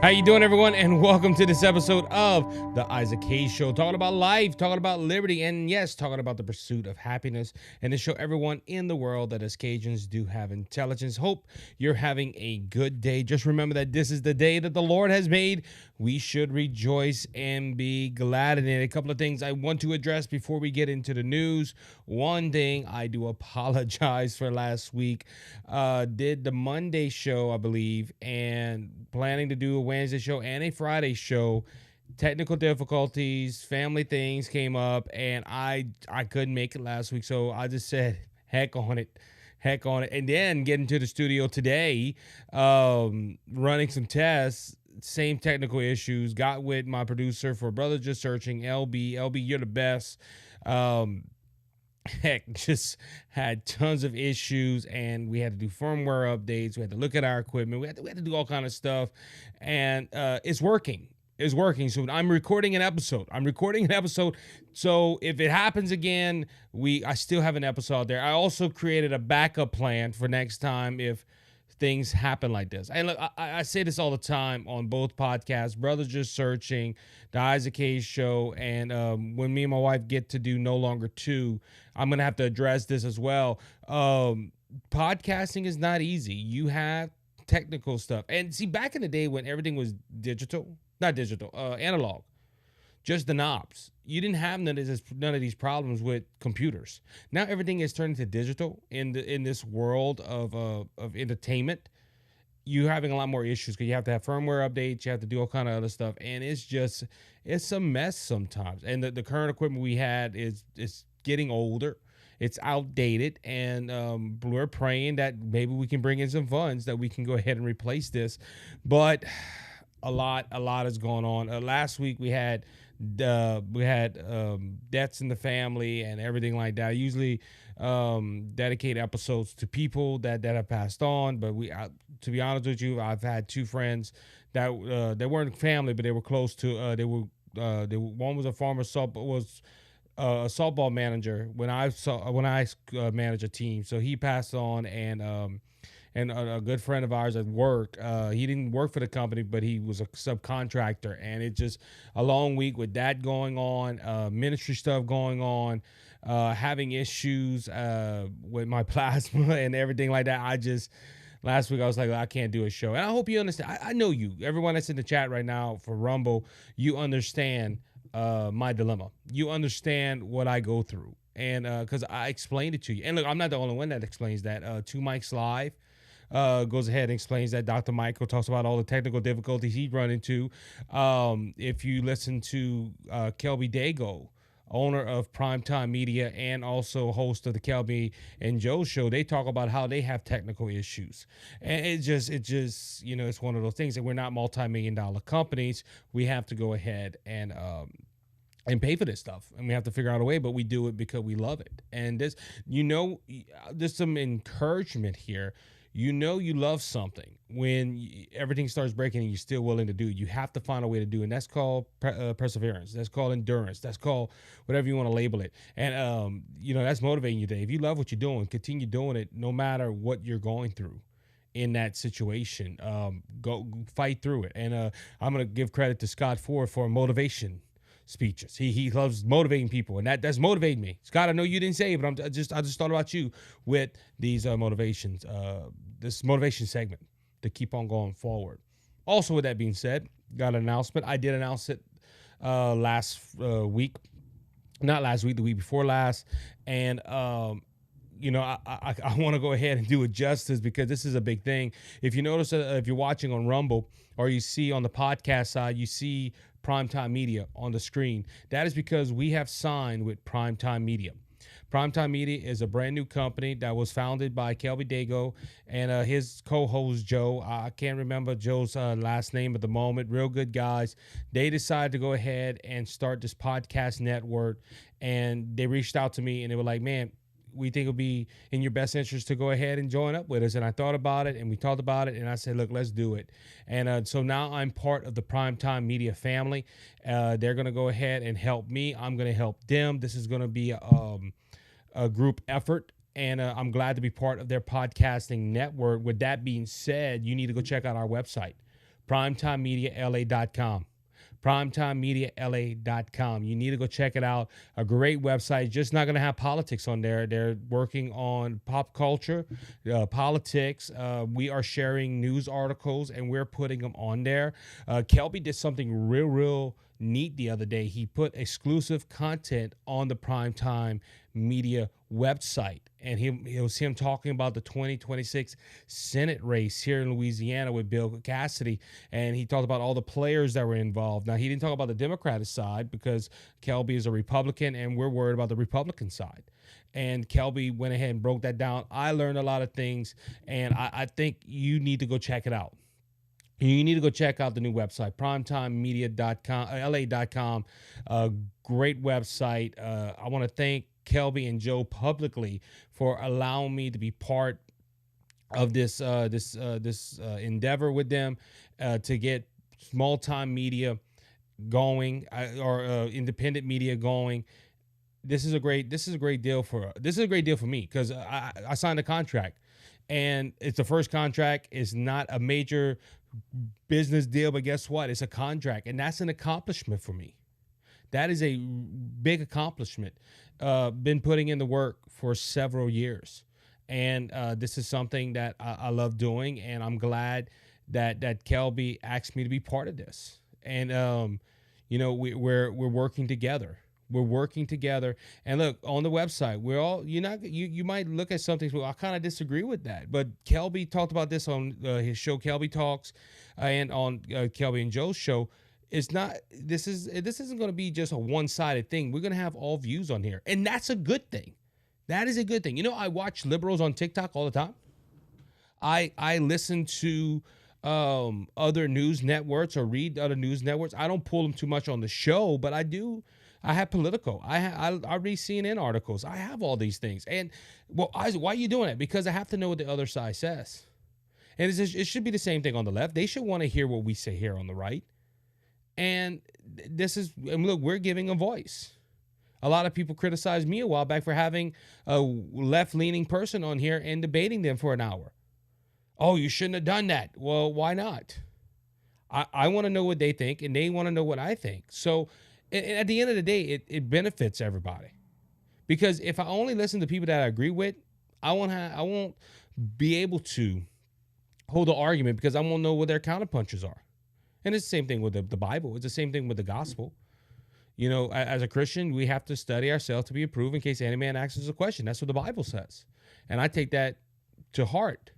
How you doing, everyone? And welcome to this episode of the Isaac Hayes Show, talking about life, talking about liberty, and yes, talking about the pursuit of happiness. And to show everyone in the world that us Cajuns do have intelligence. Hope you're having a good day. Just remember that this is the day that the Lord has made. We should rejoice and be glad in it. A couple of things I want to address before we get into the news. One thing, I do apologize for last week. Did the Monday show, I believe, and planning to do a Wednesday show and a Friday show. Technical difficulties, family things came up, and I couldn't make it last week. So I just said, heck on it. And then getting to the studio today, running some tests, same technical issues. Got with my producer for Brother Just Searching, LB. LB, you're the best. Just had tons of issues, and we had to do firmware updates. We had to look at our equipment. We had to do all kind of stuff, and it's working. It's working. So I'm recording an episode. So if it happens again, I still have an episode there. I also created a backup plan for next time if things happen like this. And look, I say this all the time on both podcasts, Brothers Just Searching, the Isaac Hayes Show, and when me and my wife get to do No Longer 2, I'm going to have to address this as well. Podcasting is not easy. You have technical stuff. And see, back in the day when everything was analog, just the knobs. You didn't have none of these problems with computers. Now everything is turning to digital in this world of entertainment. You're having a lot more issues because you have to have firmware updates. You have to do all kind of other stuff, and it's a mess sometimes. And the current equipment we had is getting older. It's outdated, and we're praying that maybe we can bring in some funds that we can go ahead and replace this. But a lot is going on. Last week we had deaths in the family and everything like that. I usually dedicate episodes to people that have passed on, but to be honest with you, I've had two friends that they weren't family, but they were close to. One was a former softball manager when I managed a team, so he passed on, and a good friend of ours at work, he didn't work for the company, but he was a subcontractor, and it just a long week with that going on, ministry stuff going on, having issues with my plasma and everything like that. Last week I was like, I can't do a show. And I hope you understand. I know you, everyone that's in the chat right now for Rumble, you understand my dilemma. You understand what I go through. And because I explained it to you. And look, I'm not the only one that explains that. Two Mics Live goes ahead and explains that. Dr. Michael talks about all the technical difficulties he'd run into. If you listen to Kelby Dago, owner of Primetime Media and also host of the Kelby and Joe Show, they talk about how they have technical issues. And it just it's one of those things that we're not multi-million-dollar companies. We have to go ahead and pay for this stuff, and we have to figure out a way, but we do it because we love it. And there's some encouragement here. You love something when everything starts breaking and you're still willing to do it. You have to find a way to do it, and that's called perseverance. That's called endurance. That's called whatever you want to label it. And that's motivating you today. If you love what you're doing, continue doing it no matter what you're going through in that situation. Go fight through it. And I'm going to give credit to Scott Ford for motivation speeches. He loves motivating people, and that's motivating me. Scott, I know you didn't say it, but I just thought about you with these motivations, this motivation segment to keep on going forward. Also, with that being said, got an announcement. I did announce it last week, not last week, the week before last, and I want to go ahead and do it justice because this is a big thing. If you notice, if you're watching on Rumble or you see on the podcast side, you see Primetime Media on the screen. That is because we have signed with Primetime Media. Primetime Media is a brand new company that was founded by Kelby Dago and his co-host Joe. I can't remember Joe's last name at the moment. Real good guys. They decided to go ahead and start this podcast network, and they reached out to me and they were like, man, we think it'll be in your best interest to go ahead and join up with us. And I thought about it, and we talked about it, and I said, look, let's do it. And so now I'm part of the Primetime Media family. They're going to go ahead and help me. I'm going to help them. This is going to be a group effort, and I'm glad to be part of their podcasting network. With that being said, you need to go check out our website, PrimetimeMediaLA.com. PrimetimeMediaLA.com. You need to go check it out. A great website. Just not going to have politics on there. They're working on pop culture, politics. We are sharing news articles and we're putting them on there. Kelby did something real neat the other day. He put exclusive content on the Primetime Media website, and it was him talking about the 2026 Senate race here in Louisiana with Bill Cassidy, and he talked about all the players that were involved. Now, he didn't talk about the Democratic side because Kelby is a Republican, and we're worried about the Republican side. And Kelby went ahead and broke that down. I learned a lot of things, and I think you need to go check it out. You need to go check out the new website, primetimemedia.com, LA.com. Great website. I want to thank Kelby and Joe publicly for allowing me to be part of this endeavor with them to get small time media going or independent media going. This is a great deal for me because I signed a contract, and it's the first contract. It's not a major business deal, but guess what? It's a contract, and that's an accomplishment for me. That is a big accomplishment. Been putting in the work for several years, and this is something that I love doing, and I'm glad that Kelby asked me to be part of this. And we're working together. We're working together. And look, on the website, you might look at something, well, I kind of disagree with that. But Kelby talked about this on his show, Kelby Talks, and on Kelby and Joe's show. This isn't going to be just a one-sided thing. We're going to have all views on here. And that's a good thing. That is a good thing. I watch liberals on TikTok all the time. I listen to other news networks or read other news networks. I don't pull them too much on the show, but I do. I have Politico. I read CNN articles. I have all these things. And why are you doing it? Because I have to know what the other side says. And it should be the same thing on the left. They should want to hear what we say here on the right. And look, we're giving a voice. A lot of people criticized me a while back for having a left-leaning person on here and debating them for an hour. Oh, you shouldn't have done that. Well, why not? I want to know what they think, and they want to know what I think. So at the end of the day, it benefits everybody. Because if I only listen to people that I agree with, I won't be able to hold an argument because I won't know what their counterpunches are. And it's the same thing with the Bible. It's the same thing with the gospel. As a Christian, we have to study ourselves to be approved in case any man asks us a question. That's what the Bible says. And I take that to heart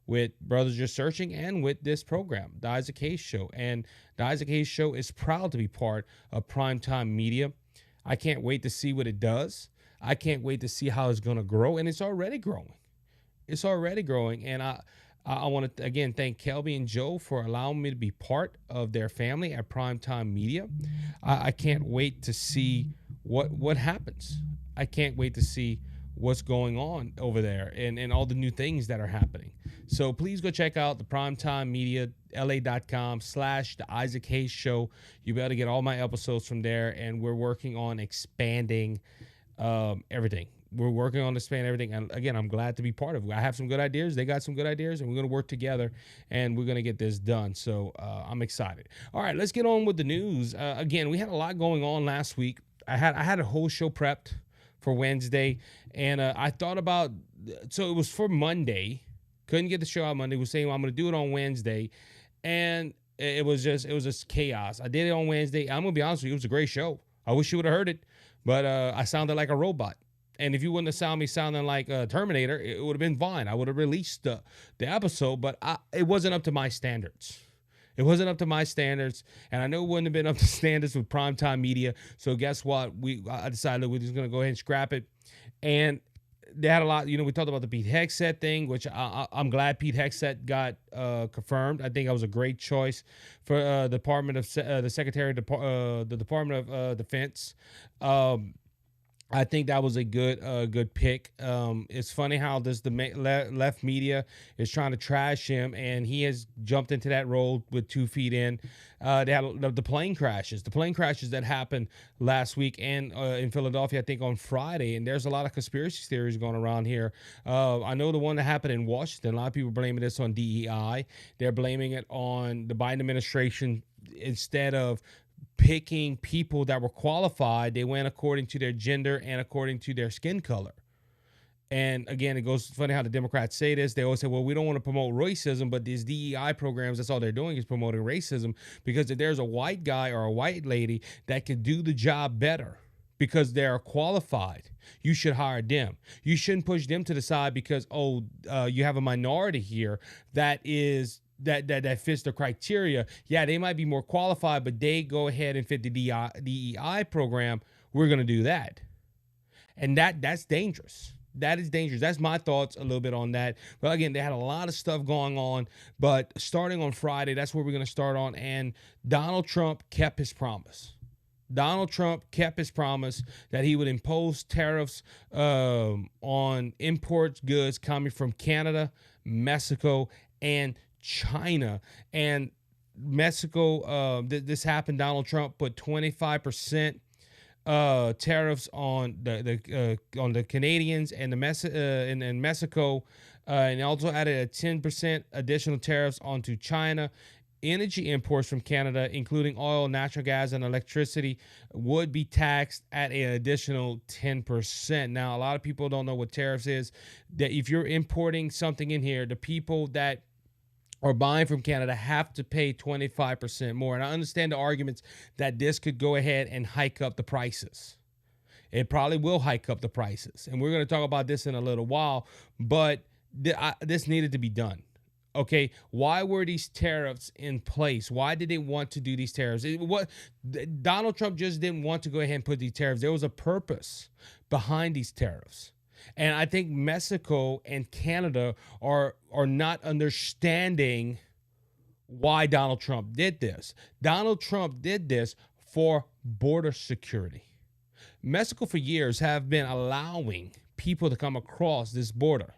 with Brothers Just Searching and with this program, the Isaac Hayes Show. And the Isaac Hayes Show is proud to be part of Primetime Media. I can't wait to see what it does. I can't wait to see how it's going to grow. And it's already growing. It's already growing. And I want to, again, thank Kelby and Joe for allowing me to be part of their family at Primetime Media. I can't wait to see what happens. I can't wait to see what's going on over there and all the new things that are happening. So please go check out the Primetime Media, LA.com/The Isaac Hayes Show. You'll be able to get all my episodes from there, and we're working on expanding everything. We're working on expanding everything. And again, I'm glad to be part of it. I have some good ideas. They got some good ideas, and we're going to work together, and we're going to get this done. So I'm excited. All right, let's get on with the news. Again, we had a lot going on last week. I had a whole show prepped for Wednesday, and I thought about, so it was for Monday. Couldn't get the show out Monday. Was saying, well, I'm going to do it on Wednesday, and it was just chaos. I did it on Wednesday. I'm going to be honest with you, it was a great show. I wish you would have heard it, but I sounded like a robot. And if you wouldn't have sounded me sounding like a Terminator, it would have been fine. I would have released the episode, but it wasn't up to my standards. It wasn't up to my standards, and I know it wouldn't have been up to standards with Primetime Media. So guess what? I decided we're just going to go ahead and scrap it. And they had a lot, we talked about the Pete Hegseth thing, which I'm glad Pete Hegseth got confirmed. I think that was a great choice for the Department of the Secretary of the Department of Defense. I think that was a good pick. It's funny how left media is trying to trash him, and he has jumped into that role with 2 feet in. They had the plane crashes that happened last week and in Philadelphia, I think on Friday. And there's a lot of conspiracy theories going around here. I know the one that happened in Washington. A lot of people blaming this on DEI. They're blaming it on the Biden administration instead of picking people that were qualified. They went according to their gender and according to their skin color. And again, it goes funny how the Democrats say this. They always say, well, we don't want to promote racism, but these DEI programs, that's all they're doing is promoting racism, because if there's a white guy or a white lady that could do the job better because they're qualified, you should hire them. You shouldn't push them to the side because, you have a minority here that fits the criteria. Yeah, they might be more qualified, but they go ahead and fit the DEI program. We're going to do that. And that's dangerous. That is dangerous. That's my thoughts a little bit on that. But again, they had a lot of stuff going on. But starting on Friday, that's where we're going to start on. And Donald Trump kept his promise. Donald Trump kept his promise that he would impose tariffs on import goods coming from Canada, Mexico, and China. And Mexico, this happened. Donald Trump put 25% tariffs on the Canadians and and Mexico, and also added a 10% additional tariffs onto China. Energy imports from Canada, including oil, natural gas, and electricity, would be taxed at an additional 10%. Now, a lot of people don't know what tariffs is. That if you're importing something in here, the people that are buying from Canada have to pay 25% more. And I understand the arguments that this could go ahead and hike up the prices. It probably will hike up the prices. And we're going to talk about this in a little while, but this needed to be done. Okay, why were these tariffs in place? Why did they want to do these tariffs? Donald Trump just didn't want to go ahead and put these tariffs. There was a purpose behind these tariffs. And I think Mexico and Canada are not understanding why Donald Trump did this. Donald Trump did this for border security. Mexico for years have been allowing people to come across this border,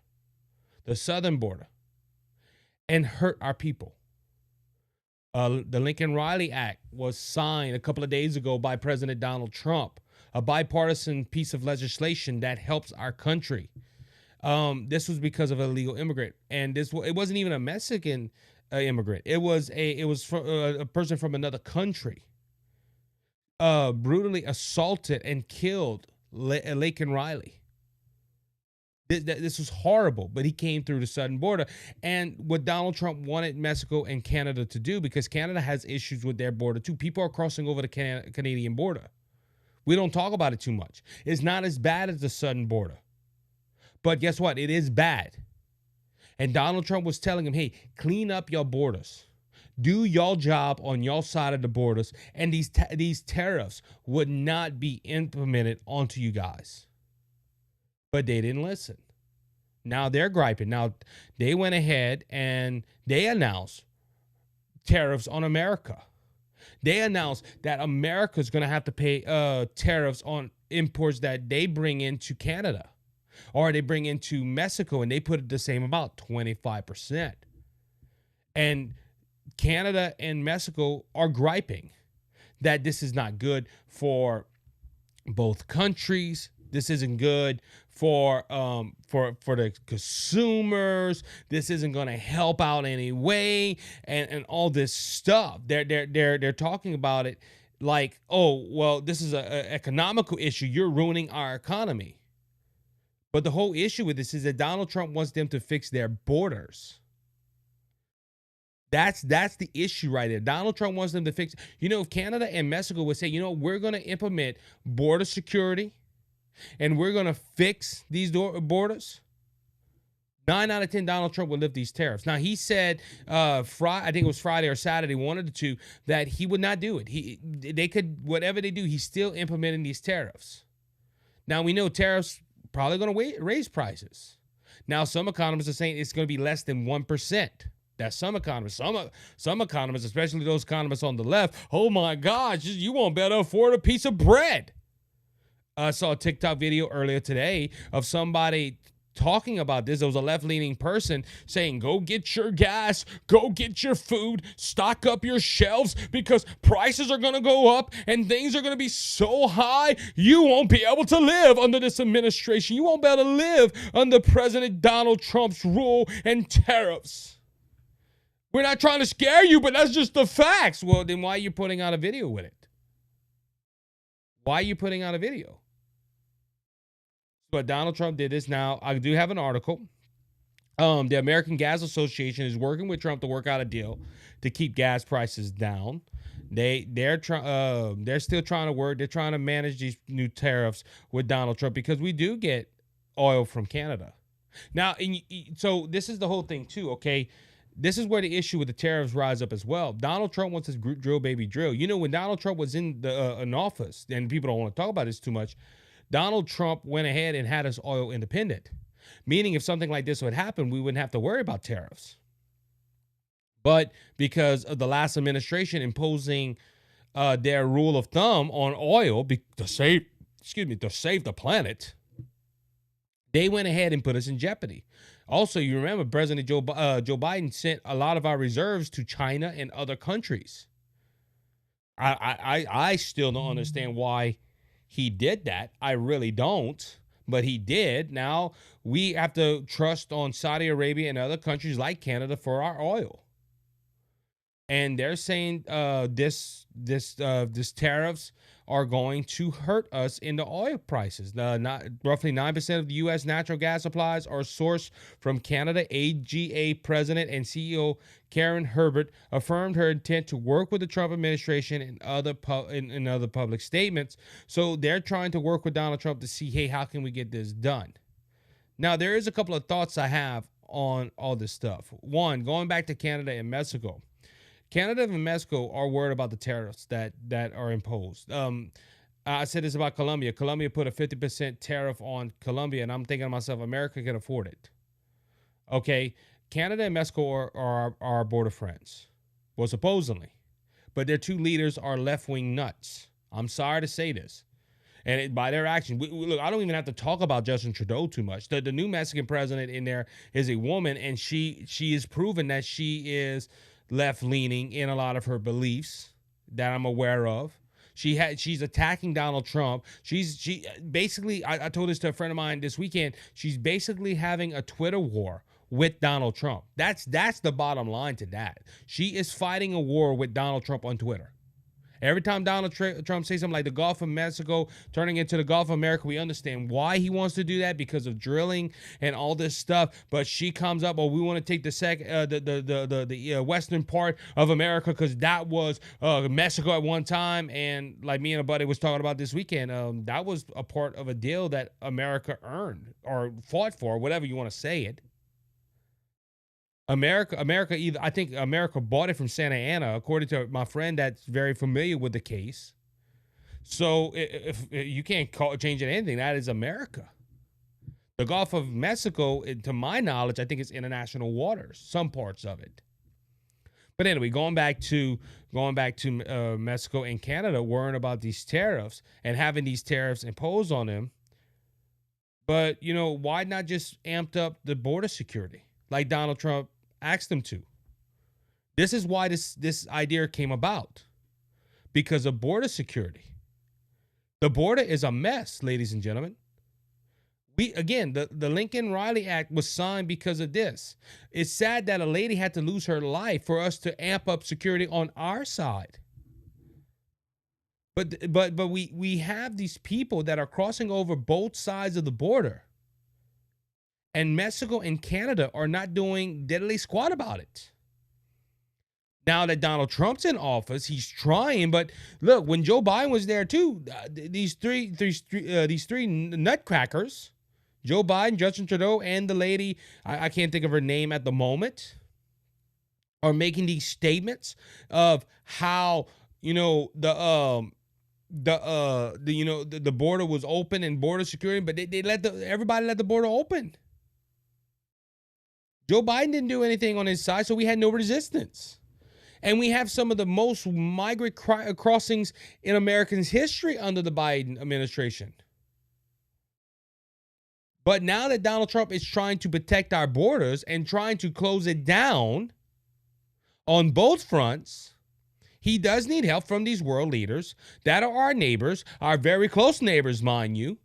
the southern border, and hurt our people. The Lincoln-Riley Act was signed a couple of days ago by President Donald Trump, a bipartisan piece of legislation that helps our country. This was because of an illegal immigrant, and it wasn't even a Mexican immigrant. It was a person from another country, brutally assaulted and killed Lincoln Riley. This was horrible, but he came through the southern border. And what Donald Trump wanted Mexico and Canada to do, because Canada has issues with their border too. People are crossing over the Canadian border. We don't talk about it too much. It's not as bad as the southern border. But guess what? It is bad. And Donald Trump was telling him, hey, clean up your borders. Do your job on your side of the borders. And these tariffs would not be implemented onto you guys. But they didn't listen. Now they're griping. Now they went ahead and they announced tariffs on America. They announced that America is going to have to pay tariffs on imports that they bring into Canada or they bring into Mexico, and they put it the same amount, 25%. And Canada and Mexico are griping that this is not good for both countries. This isn't good for the consumers. This isn't going to help out anyway, and all this stuff. They're talking about it like, oh, well, this is an economical issue. You're ruining our economy. But the whole issue with this is that Donald Trump wants them to fix their borders. That's the issue right there. Donald Trump wants them to fix. If Canada and Mexico would say, we're going to implement border security, and we're going to fix these borders, 9 out of 10, Donald Trump would lift these tariffs. Now, he said, I think it was Friday or Saturday, one of the two, that he would not do it. They could, whatever they do, he's still implementing these tariffs. Now, we know tariffs probably going to raise prices. Now, some economists are saying it's going to be less than 1%. That's some economists. Some economists, especially those economists on the left, oh my gosh, you won't be able to afford a piece of bread. I saw a TikTok video earlier today of somebody talking about this. There was a left-leaning person saying, go get your gas, go get your food, stock up your shelves because prices are going to go up and things are going to be so high you won't be able to live under this administration. You won't be able to live under President Donald Trump's rule and tariffs. We're not trying to scare you, but that's just the facts. Well, then why are you putting out a video with it? Why are you putting out a video? But Donald Trump did this. Now, I do have an article. The American Gas Association is working with Trump to work out a deal to keep gas prices down. They're still trying to work. They're trying to manage these new tariffs with Donald Trump because we do get oil from Canada. Now, so this is the whole thing too, okay? This is where the issue with the tariffs rise up as well. Donald Trump wants his drill baby drill. You know, when Donald Trump was in office, and people don't want to talk about this too much, Donald Trump went ahead and had us oil independent, meaning if something like this would happen, we wouldn't have to worry about tariffs. But because of the last administration imposing their rule of thumb on oil to save the planet, they went ahead and put us in jeopardy. Also, you remember President Joe Biden sent a lot of our reserves to China and other countries. I still don't understand why he did that. I really don't, but he did. Now we have to trust on Saudi Arabia and other countries like Canada for our oil. And they're saying this tariffs are going to hurt us in the oil prices. Roughly 9% of the U.S. natural gas supplies are sourced from Canada. AGA President and CEO Karen Herbert affirmed her intent to work with the Trump administration and other public statements. So they're trying to work with Donald Trump to see, hey, how can we get this done? Now, there is a couple of thoughts I have on all this stuff. One, going back to Canada and Mexico. Canada and Mexico are worried about the tariffs that are imposed. I said this about Colombia. Colombia put a 50% tariff on Colombia, and I'm thinking to myself, America can afford it. Okay, Canada and Mexico are our border friends. Well, supposedly. But their two leaders are left-wing nuts. I'm sorry to say this. And by their action, look, I don't even have to talk about Justin Trudeau too much. The new Mexican president in there is a woman, and she is proven that she is left-leaning in a lot of her beliefs that I'm aware of. She's attacking Donald Trump. She basically, I told this to a friend of mine this weekend, she's basically having a Twitter war with Donald Trump. That's the bottom line to that. She is fighting a war with Donald Trump on Twitter. Every time Donald Trump says something like the Gulf of Mexico turning into the Gulf of America, we understand why he wants to do that because of drilling and all this stuff. But she comes up, we want to take the western part of America because that was Mexico at one time. And like me and a buddy was talking about this weekend, that was a part of a deal that America earned or fought for, whatever you want to say it. I think America bought it from Santa Ana, according to my friend that's very familiar with the case. So if you can't change anything, that is America. The Gulf of Mexico, to my knowledge, I think it's international waters, some parts of it. But anyway, going back to Mexico and Canada, worrying about these tariffs and having these tariffs imposed on them. But, why not just amped up the border security like Donald Trump asked them to? This is why this idea came about, because of border security. The border is a mess, ladies and gentlemen. The Lincoln-Riley Act was signed because of this. It's sad that a lady had to lose her life for us to amp up security on our side. But we have these people that are crossing over both sides of the border. And Mexico and Canada are not doing diddly squat about it. Now that Donald Trump's in office, he's trying. But look, when Joe Biden was there too, these three nutcrackers, Joe Biden, Justin Trudeau, and the lady, I can't think of her name at the moment, are making these statements of how the border was open and border security, but everybody let the border open. Joe Biden didn't do anything on his side, so we had no resistance. And we have some of the most migrant crossings in Americans' history under the Biden administration. But now that Donald Trump is trying to protect our borders and trying to close it down on both fronts, he does need help from these world leaders that are our neighbors, our very close neighbors, mind you,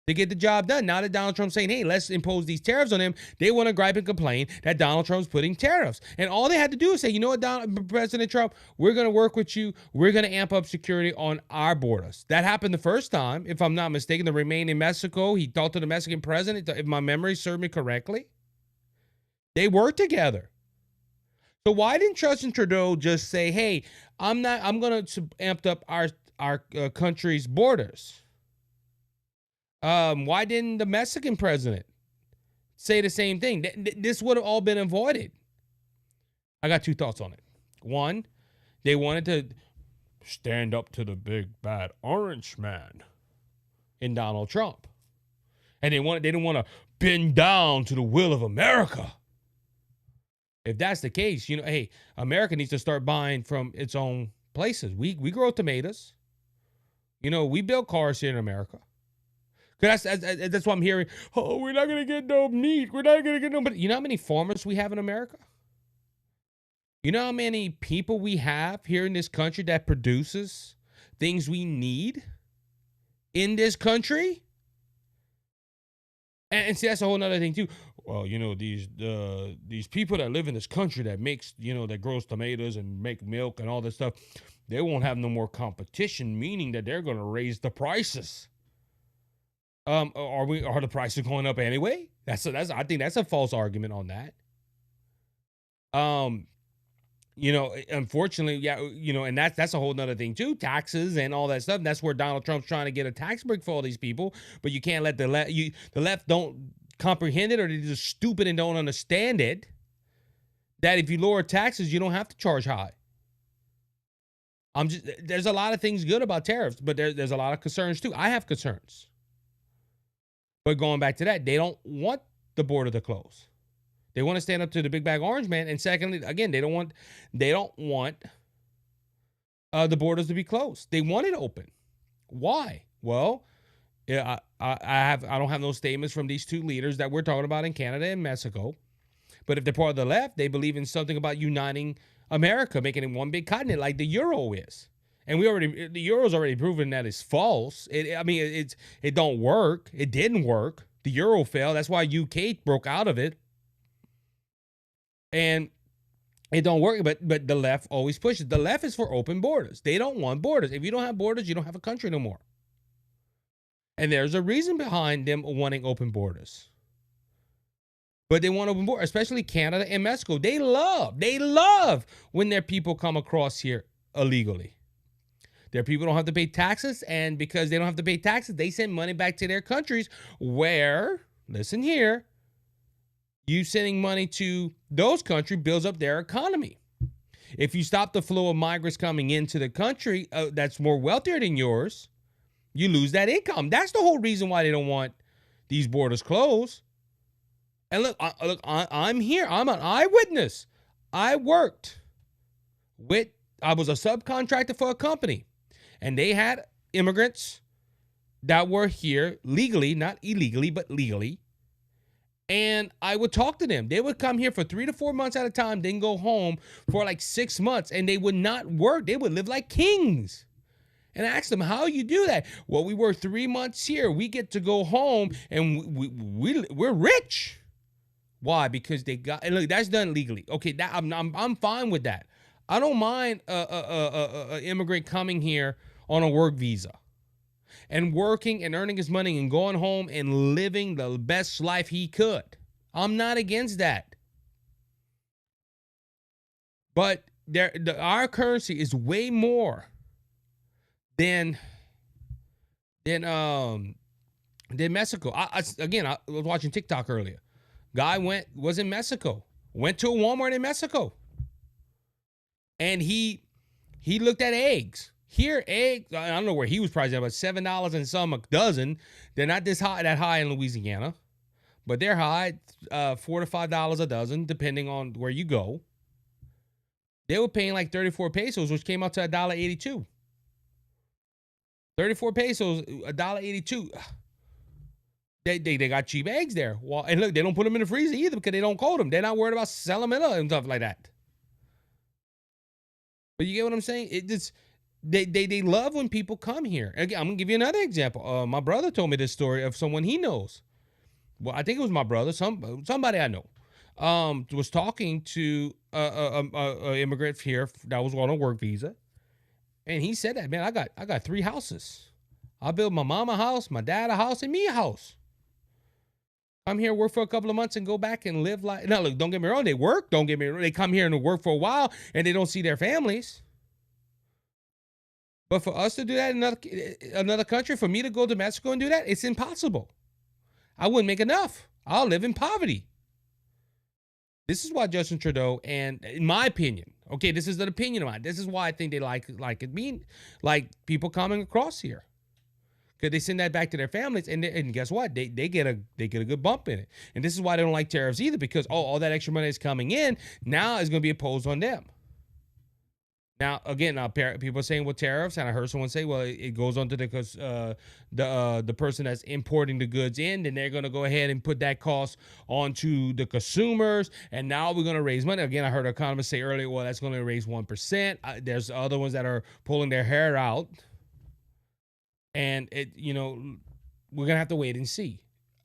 to get the job done. Now that Donald Trump's saying, hey, let's impose these tariffs on him, they want to gripe and complain that Donald Trump's putting tariffs. And all they had to do is say, you know what, President Trump, we're going to work with you. We're going to amp up security on our borders. That happened the first time, if I'm not mistaken, to remain in Mexico. He talked to the Mexican president, if my memory served me correctly. They worked together. So why didn't Justin Trudeau just say, hey, I'm going to amp up our country's borders? Why didn't the Mexican president say the same thing? This would have all been avoided. I got two thoughts on it. One, they wanted to stand up to the big bad orange man in Donald Trump. And they didn't want to bend down to the will of America. If that's the case, hey, America needs to start buying from its own places. We grow tomatoes. We build cars here in America. That's what I'm hearing. Oh, we're not going to get no meat. We're not going to get no. But you know how many farmers we have in America? You know how many people we have here in this country that produces things we need in this country? And see, that's a whole nother thing too. Well, these people that live in this country that makes, that grows tomatoes and make milk and all this stuff, they won't have no more competition, meaning that they're going to raise the prices. Are the prices going up anyway? I think that's a false argument on that. Unfortunately, yeah, and that's a whole nother thing too. Taxes and all that stuff. That's where Donald Trump's trying to get a tax break for all these people. But you can't let the left don't comprehend it, or they're just stupid and don't understand it. That if you lower taxes, you don't have to charge high. There's a lot of things good about tariffs, but there's a lot of concerns too. I have concerns. But going back to that, they don't want the border to close. They want to stand up to the big bag orange man. And secondly, again, they don't want the borders to be closed. They want it open. Why? Well, I don't have no statements from these two leaders that we're talking about in Canada and Mexico. But if they're part of the left, they believe in something about uniting America, making it one big continent like the euro is. And the euro's already proven that it's false. It don't work. It didn't work. The euro failed. That's why UK broke out of it. And it don't work. But the left always pushes. The left is for open borders. They don't want borders. If you don't have borders, you don't have a country no more. And there's a reason behind them wanting open borders. But they want open borders, especially Canada and Mexico. They love when their people come across here illegally. Their people don't have to pay taxes, and because they don't have to pay taxes, they send money back to their countries where, listen here, you sending money to those countries builds up their economy. If you stop the flow of migrants coming into the country that's more wealthier than yours, you lose that income. That's the whole reason why they don't want these borders closed. And look, I'm here. I'm an eyewitness. I was a subcontractor for a company. And they had immigrants that were here legally, not illegally, but legally. And I would talk to them. They would come here for 3 to 4 months at a time, then go home for like 6 months, and they would not work. They would live like kings. And I asked them, how you do that? Well, we work 3 months here. We get to go home, and we're rich. Why? Because they got, and look, that's done legally. Okay, that I'm fine with that. I don't mind a immigrant coming here on a work visa and working and earning his money and going home and living the best life he could. I'm not against that. But our currency is way more than Mexico. I was watching TikTok earlier. Guy was in Mexico, went to a Walmart in Mexico, and he looked at eggs. Here, eggs, I don't know where he was priced at, but $7 and some a dozen. They're not that high in Louisiana, but they're high, $4 to $5 a dozen, depending on where you go. They were paying like 34 pesos, which came out to $1.82. 34 pesos, $1.82. They got cheap eggs there. Well, and look, they don't put them in the freezer either because they don't cold them. They're not worried about salmonella and stuff like that. But you get what I'm saying? It just they love when people come here. Again, I'm gonna give you another example. My brother told me this story of someone he knows. Well, I think it was my brother, somebody I know, was talking to a immigrant here that was on a work visa, and he said that, man, I got 3 houses. I built my mama a house, my dad a house, and me a house. I'm here, work for a couple of months, and go back and live like. Now, look, don't get me wrong, they work. Don't get me wrong, they come here and work for a while, and they don't see their families. But for us to do that in another country, for me to go to Mexico and do that, it's impossible. I wouldn't make enough. I'll live in poverty. This is why Justin Trudeau, and in my opinion, okay, this is an opinion of mine. This is why I think they like it being like people coming across here, because they send that back to their families, and guess what? They get a good bump in it. And this is why they don't like tariffs either, because all that extra money is coming in now is going to be imposed on them. Now, again, people are saying with tariffs, and I heard someone say, well, it goes on to the person that's importing the goods in, then they're going to go ahead and put that cost onto the consumers, and now we're going to raise money. Again, I heard an economist say earlier, well, that's going to raise 1%. There's other ones that are pulling their hair out, and we're going to have to wait and see.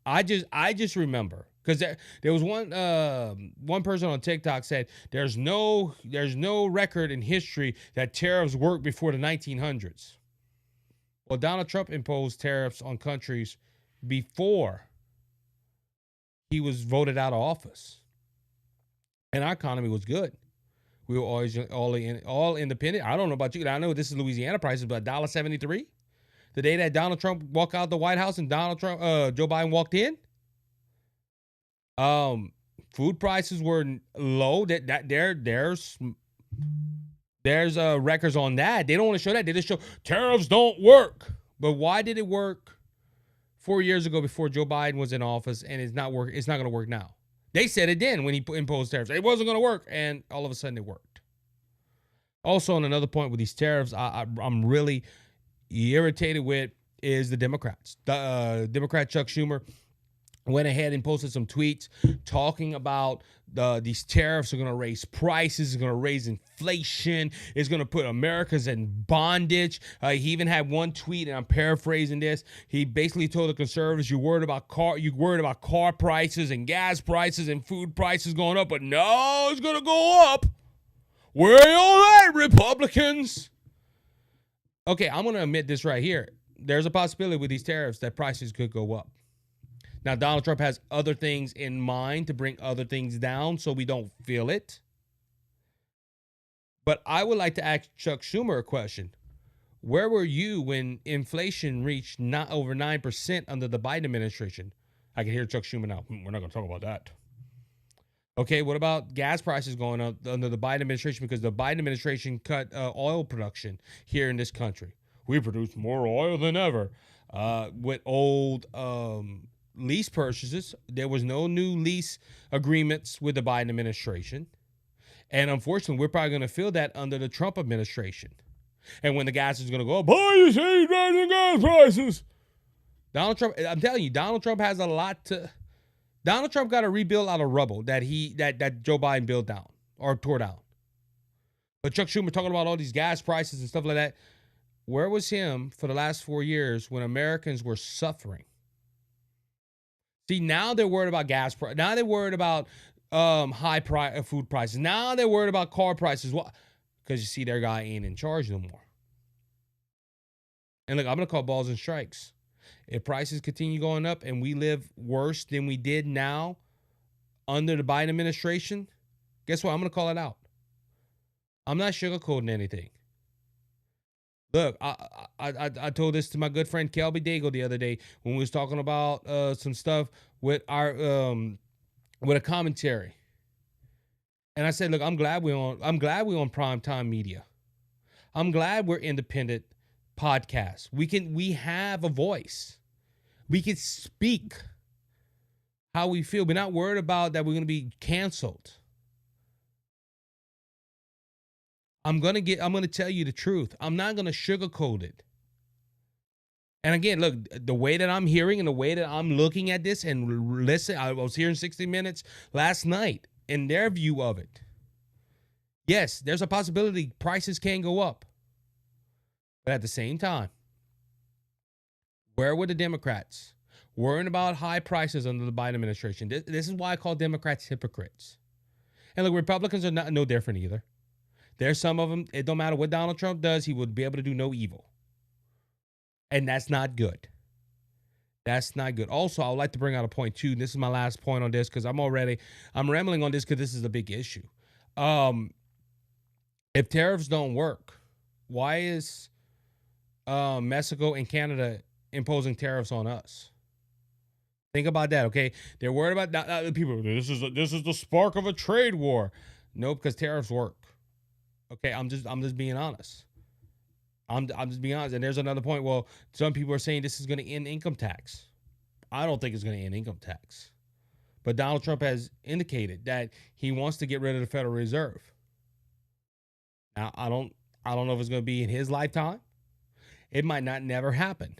I just remember, because there was one person on TikTok said there's no record in history that tariffs worked before the 1900s. Well, Donald Trump imposed tariffs on countries before he was voted out of office, and our economy was good. We were always all independent. I don't know about you. I know this is Louisiana prices, but $1.73 the day that Donald Trump walked out the White House and Joe Biden walked in. Food prices were low. There's records on that. They don't want to show that. They just show tariffs don't work. But why did it work 4 years ago before Joe Biden was in office, and it's not work? It's not going to work now. They said it then when he imposed tariffs. It wasn't going to work, and all of a sudden it worked. Also, on another point with these tariffs, I'm really irritated with is the Democrats. The Democrat Chuck Schumer went ahead and posted some tweets talking about these tariffs are going to raise prices, it's going to raise inflation, it's going to put Americans in bondage. He even had one tweet, and I'm paraphrasing this. He basically told the conservatives, you're worried about car prices and gas prices and food prices going up, but no, it's going to go up. Where are you at, Republicans? Okay, I'm going to admit this right here. There's a possibility with these tariffs that prices could go up. Now, Donald Trump has other things in mind to bring other things down so we don't feel it. But I would like to ask Chuck Schumer a question. Where were you when inflation reached not over 9% under the Biden administration? I can hear Chuck Schumer now. We're not going to talk about that. Okay, what about gas prices going up under the Biden administration? Because the Biden administration cut oil production here in this country. We produce more oil than ever. With old lease purchases, there was no new lease agreements with the Biden administration. And unfortunately, we're probably going to feel that under the Trump administration. And when the gas is going to go up, oh, you see rising gas prices. Donald Trump, I'm telling you, Donald Trump has a lot to... Donald Trump got to rebuild out of rubble that Joe Biden built down or tore down. But Chuck Schumer talking about all these gas prices and stuff like that. Where was him for the last 4 years when Americans were suffering? See, now they're worried about gas prices. Now they're worried about high food prices. Now they're worried about car prices. Why? Because you see, their guy ain't in charge no more. And look, I'm going to call balls and strikes. If prices continue going up and we live worse than we did now under the Biden administration, guess what? I'm going to call it out. I'm not sugarcoating anything. Look, I told this to my good friend Kelby Daigle the other day when we was talking about some stuff with our with a commentary. And I said, look, I'm glad we're on primetime media. I'm glad we're independent podcasts. We have a voice. We can speak how we feel. We're not worried about that we're going to be canceled. I'm going to tell you the truth. I'm not going to sugarcoat it. And again, look, the way that I'm hearing and the way that I'm looking at this and listen, I was hearing 60 Minutes last night in their view of it. Yes, there's a possibility prices can go up. But at the same time, where were the Democrats worrying about high prices under the Biden administration? This is why I call Democrats hypocrites. And look, Republicans are no different either. There's some of them, it don't matter what Donald Trump does, he would be able to do no evil. And that's not good. That's not good. Also, I would like to bring out a point too. This is my last point on this because I'm rambling on this because this is a big issue. If tariffs don't work, why is Mexico and Canada imposing tariffs on us? Think about that, okay? They're worried about that. People. This is the spark of a trade war. No, because tariffs work. Okay, I'm just being honest. I'm just being honest. And there's another point. Well, some people are saying this is going to end income tax. I don't think it's going to end income tax. But Donald Trump has indicated that he wants to get rid of the Federal Reserve. Now, I don't know if it's going to be in his lifetime. It might not never happen.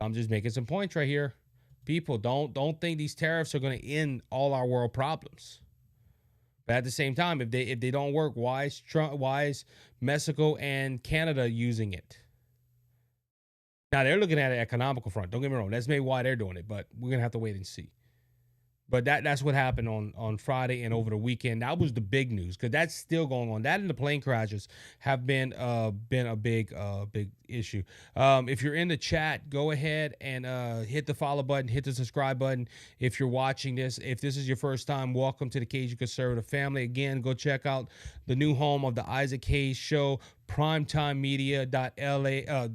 I'm just making some points right here. People, don't think these tariffs are going to end all our world problems. But at the same time, if they don't work, why is Mexico and Canada using it? Now they're looking at an economical front. Don't get me wrong. That's maybe why they're doing it, but we're gonna have to wait and see. But that's what happened on Friday and over the weekend. That was the big news because that's still going on. That and the plane crashes have been a big issue. If you're in the chat, go ahead and hit the follow button, hit the subscribe button. If you're watching this, if this is your first time, welcome to the Cajun Conservative family. Again, go check out the new home of the Isaac Hayes Show, primetimemedia.la.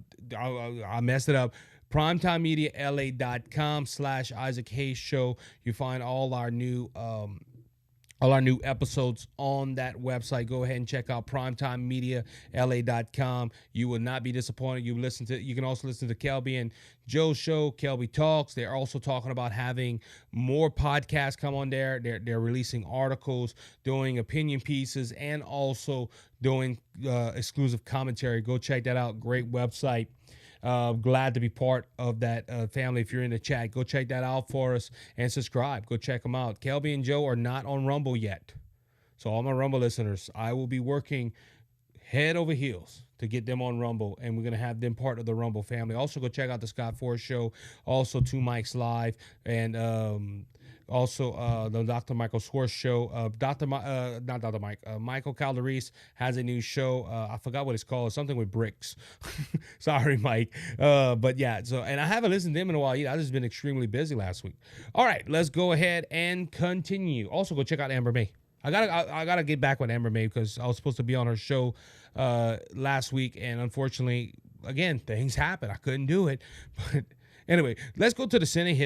I messed it up. PrimetimeMediaLA.com/Isaac Hayes Show. You find all our new episodes on that website. Go ahead and check out PrimetimeMediaLA.com. You will not be disappointed. You can also listen to Kelby and Joe's show, Kelby Talks. They're also talking about having more podcasts come on there. They're releasing articles, doing opinion pieces, and also doing exclusive commentary. Go check that out. Great website. Glad to be part of that family. If you're in the chat, go check that out for us and subscribe. Go check them out. Kelby and Joe are not on Rumble yet. So all my Rumble listeners, I will be working head over heels to get them on Rumble, and we're going to have them part of the Rumble family. Also, go check out the Scott Forrest Show, also Two Mics Live, and also the Dr. Michael Swartz Show. Michael Calderese has a new show. I forgot what it's called. Something with bricks. Sorry, Mike. But yeah, and I haven't listened to them in a while either. I've just been extremely busy last week. All right, let's go ahead and continue. Also, go check out Amber May. I gotta get back with Amber May because I was supposed to be on her show last week, and unfortunately, again, things happened. I couldn't do it. But anyway, let's go to the Senate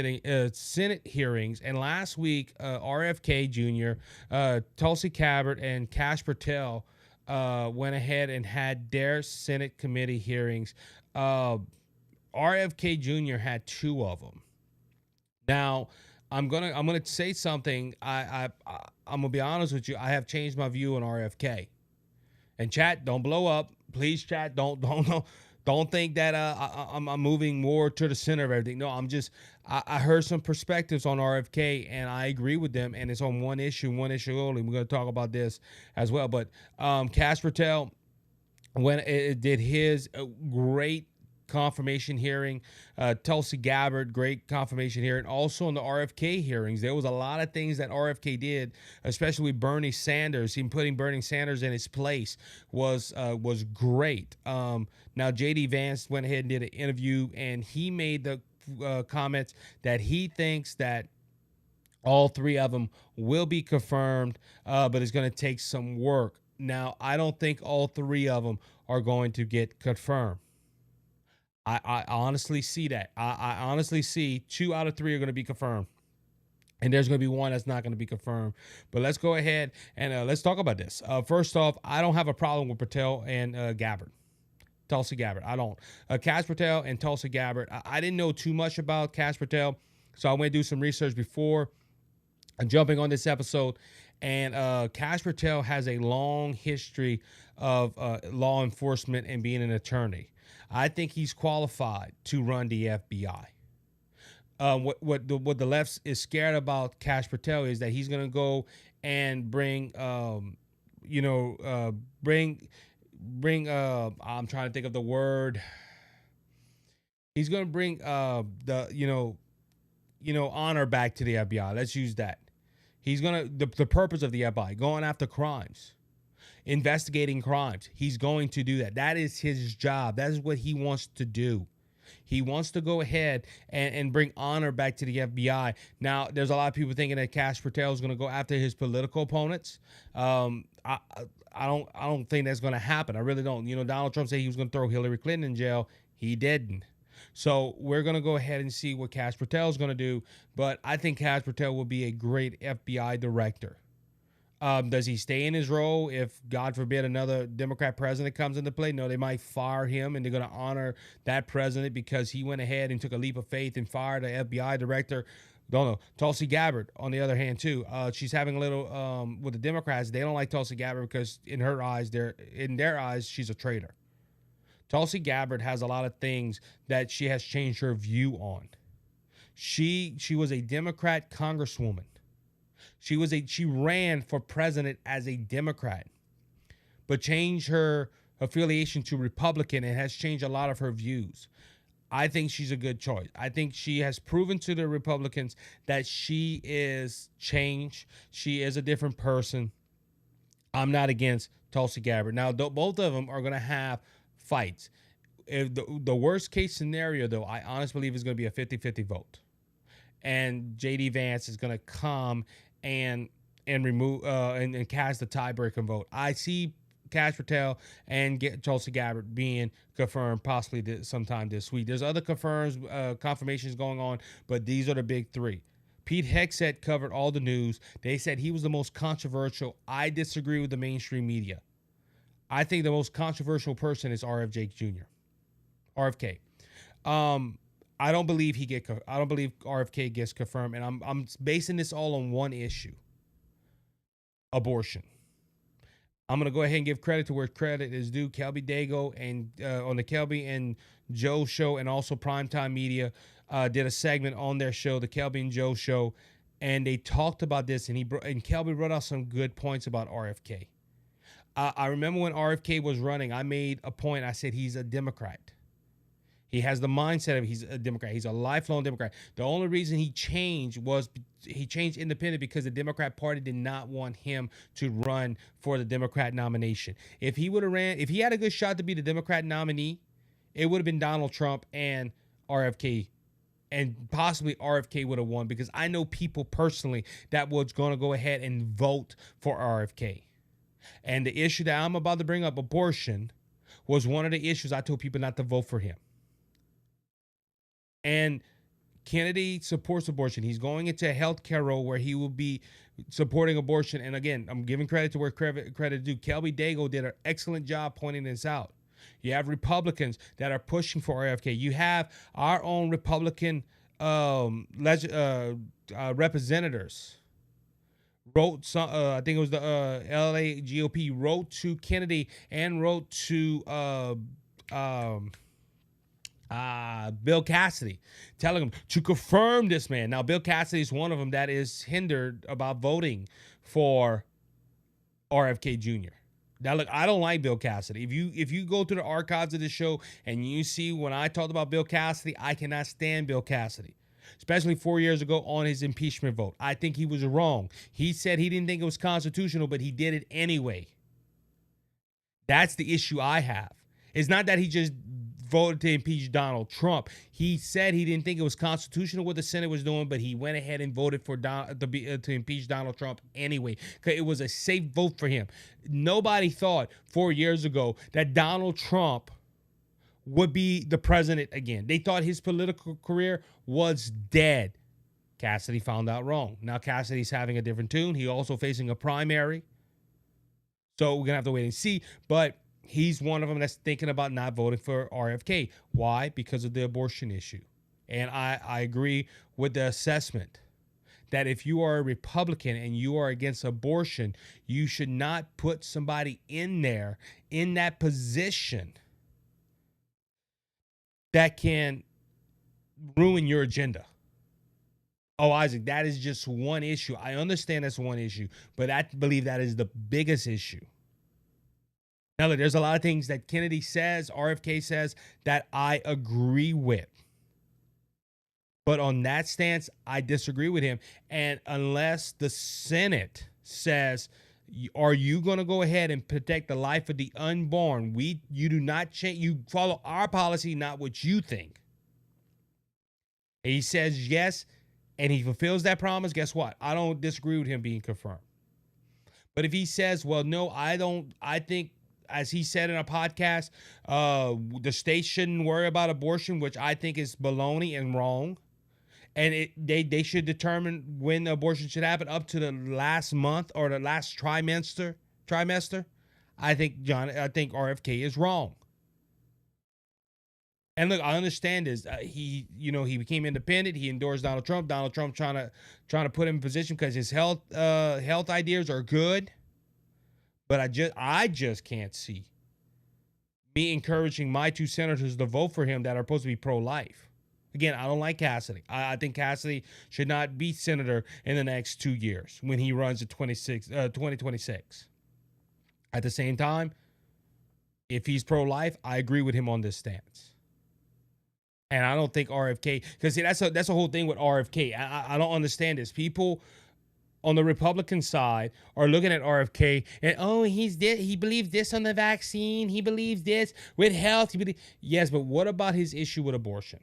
hearings. And last week, RFK Jr., Tulsi Gabbard, and Kash Patel went ahead and had their Senate committee hearings. RFK Jr. had two of them. Now, I'm gonna say something. I'm gonna be honest with you. I have changed my view on RFK. And chat, don't blow up, please. Chat, don't think that I'm moving more to the center of everything. No, I heard some perspectives on RFK, and I agree with them. And it's on one issue only. We're gonna talk about this as well. But Kash Patel, when it did his great confirmation hearing, Tulsi Gabbard, great confirmation hearing. Also in the RFK hearings, there was a lot of things that RFK did, especially with Bernie Sanders. Him putting Bernie Sanders in his place was great. Now JD Vance went ahead and did an interview, and he made the comments that he thinks that all three of them will be confirmed, but it's going to take some work. Now, I don't think all three of them are going to get confirmed. I honestly see that. I honestly see 2 out of 3 are going to be confirmed. And there's going to be one that's not going to be confirmed. But let's go ahead and let's talk about this. First off, I don't have a problem with Patel and Gabbard. Tulsi Gabbard. I don't. Kash Patel and Tulsi Gabbard. I didn't know too much about Kash Patel, so I went to do some research before jumping on this episode. And Kash Patel has a long history of law enforcement and being an attorney. I think he's qualified to run the FBI. What the left is scared about Kash Patel is that he's gonna go and bring you know bring I'm trying to think of the word. He's gonna bring the honor back to the FBI. Let's use that. He's gonna the purpose of the FBI going after crimes, investigating crimes. He's going to do that. That is his job. That is what he wants to do. He wants to go ahead and bring honor back to the FBI. Now, there's a lot of people thinking that Kash Patel is going to go after his political opponents. I don't think that's going to happen. I really don't. Donald Trump said he was going to throw Hillary Clinton in jail. He didn't. So we're going to go ahead and see what Kash Patel is going to do. But I think Kash Patel will be a great FBI director. Does he stay in his role if, God forbid, another Democrat president comes into play? No, they might fire him, and they're going to honor that president because he went ahead and took a leap of faith and fired an FBI director. Don't know. Tulsi Gabbard, on the other hand, too. She's having a little with the Democrats. They don't like Tulsi Gabbard because in their eyes, she's a traitor. Tulsi Gabbard has a lot of things that she has changed her view on. She was a Democrat congresswoman. She ran for president as a Democrat, but changed her affiliation to Republican and has changed a lot of her views. I think she's a good choice. I think she has proven to the Republicans that she is changed. She is a different person. I'm not against Tulsi Gabbard. Now, both of them are going to have fights. If the worst case scenario, though, I honestly believe is going to be a 50-50 vote. And J.D. Vance is going to come and remove and cast the tiebreaker vote. I see Kash Patel and Tulsi Gabbard being confirmed possibly sometime this week. There's other confirmations going on, but these are the big three. Pete Hegseth covered all the news. They said he was the most controversial. I disagree with the mainstream media. I think the most controversial person is RFK Jr. RFK. I don't believe RFK gets confirmed, and I'm basing this all on one issue: abortion. I'm gonna go ahead and give credit to where credit is due. Kelby Dago and on the Kelby and Joe show, and also Primetime Media did a segment on their show, the Kelby and Joe show, and they talked about this. And Kelby brought out some good points about RFK. I remember when RFK was running, I made a point. I said he's a Democrat. He has the mindset of he's a Democrat. He's a lifelong Democrat. The only reason he changed independent because the Democrat Party did not want him to run for the Democrat nomination. If he had a good shot to be the Democrat nominee, it would have been Donald Trump and RFK. And possibly RFK would have won, because I know people personally that was going to go ahead and vote for RFK. And the issue that I'm about to bring up, abortion, was one of the issues I told people not to vote for him. And Kennedy supports abortion. He's going into a healthcare role where he will be supporting abortion. And again, I'm giving credit to where credit is due. Kelby Dago did an excellent job pointing this out. You have Republicans that are pushing for RFK. You have our own Republican representatives wrote some. I think it was the LA GOP wrote to Kennedy and wrote to Bill Cassidy, telling him to confirm this man. Now, Bill Cassidy is one of them that is hindered about voting for RFK Jr. Now, look, I don't like Bill Cassidy. If you go through the archives of this show and you see when I talked about Bill Cassidy, I cannot stand Bill Cassidy, especially 4 years ago on his impeachment vote. I think he was wrong. He said he didn't think it was constitutional, but he did it anyway. That's the issue I have. It's not that he just voted to impeach Donald Trump. He said he didn't think it was constitutional what the Senate was doing, but he went ahead and voted for to impeach Donald Trump anyway, because it was a safe vote for him. Nobody thought 4 years ago that Donald Trump would be the president again. They thought his political career was dead. Cassidy found out wrong. Now Cassidy's having a different tune. He's also facing a primary. So we're going to have to wait and see. But he's one of them that's thinking about not voting for RFK. Why? Because of the abortion issue. And I agree with the assessment that if you are a Republican and you are against abortion, you should not put somebody in there in that position that can ruin your agenda. Oh, Isaac, that is just one issue. I understand that's one issue, but I believe that is the biggest issue. Now, look, there's a lot of things that Kennedy says, RFK says, that I agree with. But on that stance, I disagree with him. And unless the Senate says, are you going to go ahead and protect the life of the unborn? You do not change. You follow our policy, not what you think. And he says yes, and he fulfills that promise. Guess what? I don't disagree with him being confirmed. But if he says, well, no, I don't. I think, as he said in a podcast, the state shouldn't worry about abortion, which I think is baloney and wrong. And they should determine when the abortion should happen up to the last month or the last trimester. I think RFK is wrong. And look, I understand this. He became independent. He endorsed Donald Trump. Donald Trump trying to put him in position because his health ideas are good. But I just can't see me encouraging my two senators to vote for him that are supposed to be pro-life. Again, I don't like Cassidy. I think Cassidy should not be senator in the next 2 years when he runs in 2026. At the same time, if he's pro-life, I agree with him on this stance. And I don't think RFK, because that's a whole thing with RFK. I don't understand this. People on the Republican side are looking at RFK and, he believes this on the vaccine. He believes this with health. Yes, but what about his issue with abortion?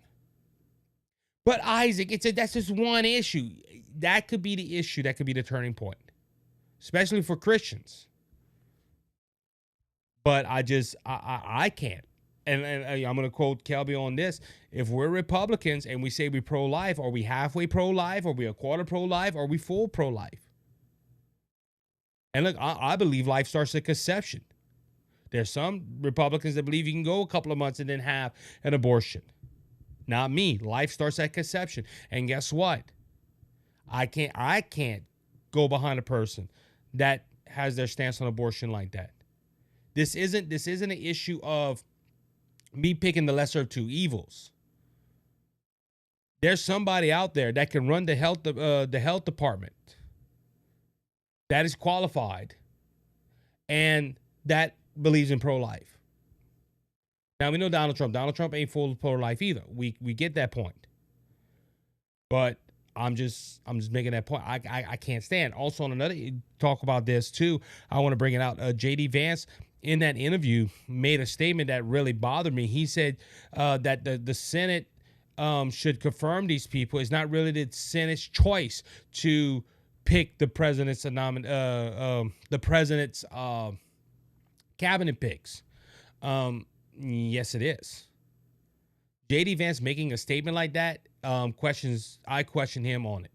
But Isaac, that's just one issue. That could be the issue. That could be the turning point, especially for Christians. But I can't. And I'm going to quote Kelby on this. If we're Republicans and we say we're pro-life, are we halfway pro-life? Are we a quarter pro-life? Are we full pro-life? And look, I believe life starts at conception. There's some Republicans that believe you can go a couple of months and then have an abortion. Not me. Life starts at conception. And guess what? I can't go behind a person that has their stance on abortion like that. This isn't an issue of me picking the lesser of two evils. There's somebody out there that can run the health department that is qualified and that believes in pro-life. Now, we know Donald Trump. Donald Trump ain't full of pro-life either. We get that point. But I'm just making that point. I can't stand. Also, on another talk about this too, I want to bring it out. J.D. Vance, in that interview, made a statement that really bothered me. He said that the Senate should confirm these people. It's not really the Senate's choice to pick the president's cabinet picks. Yes, it is. J.D. Vance making a statement like that, I question him on it.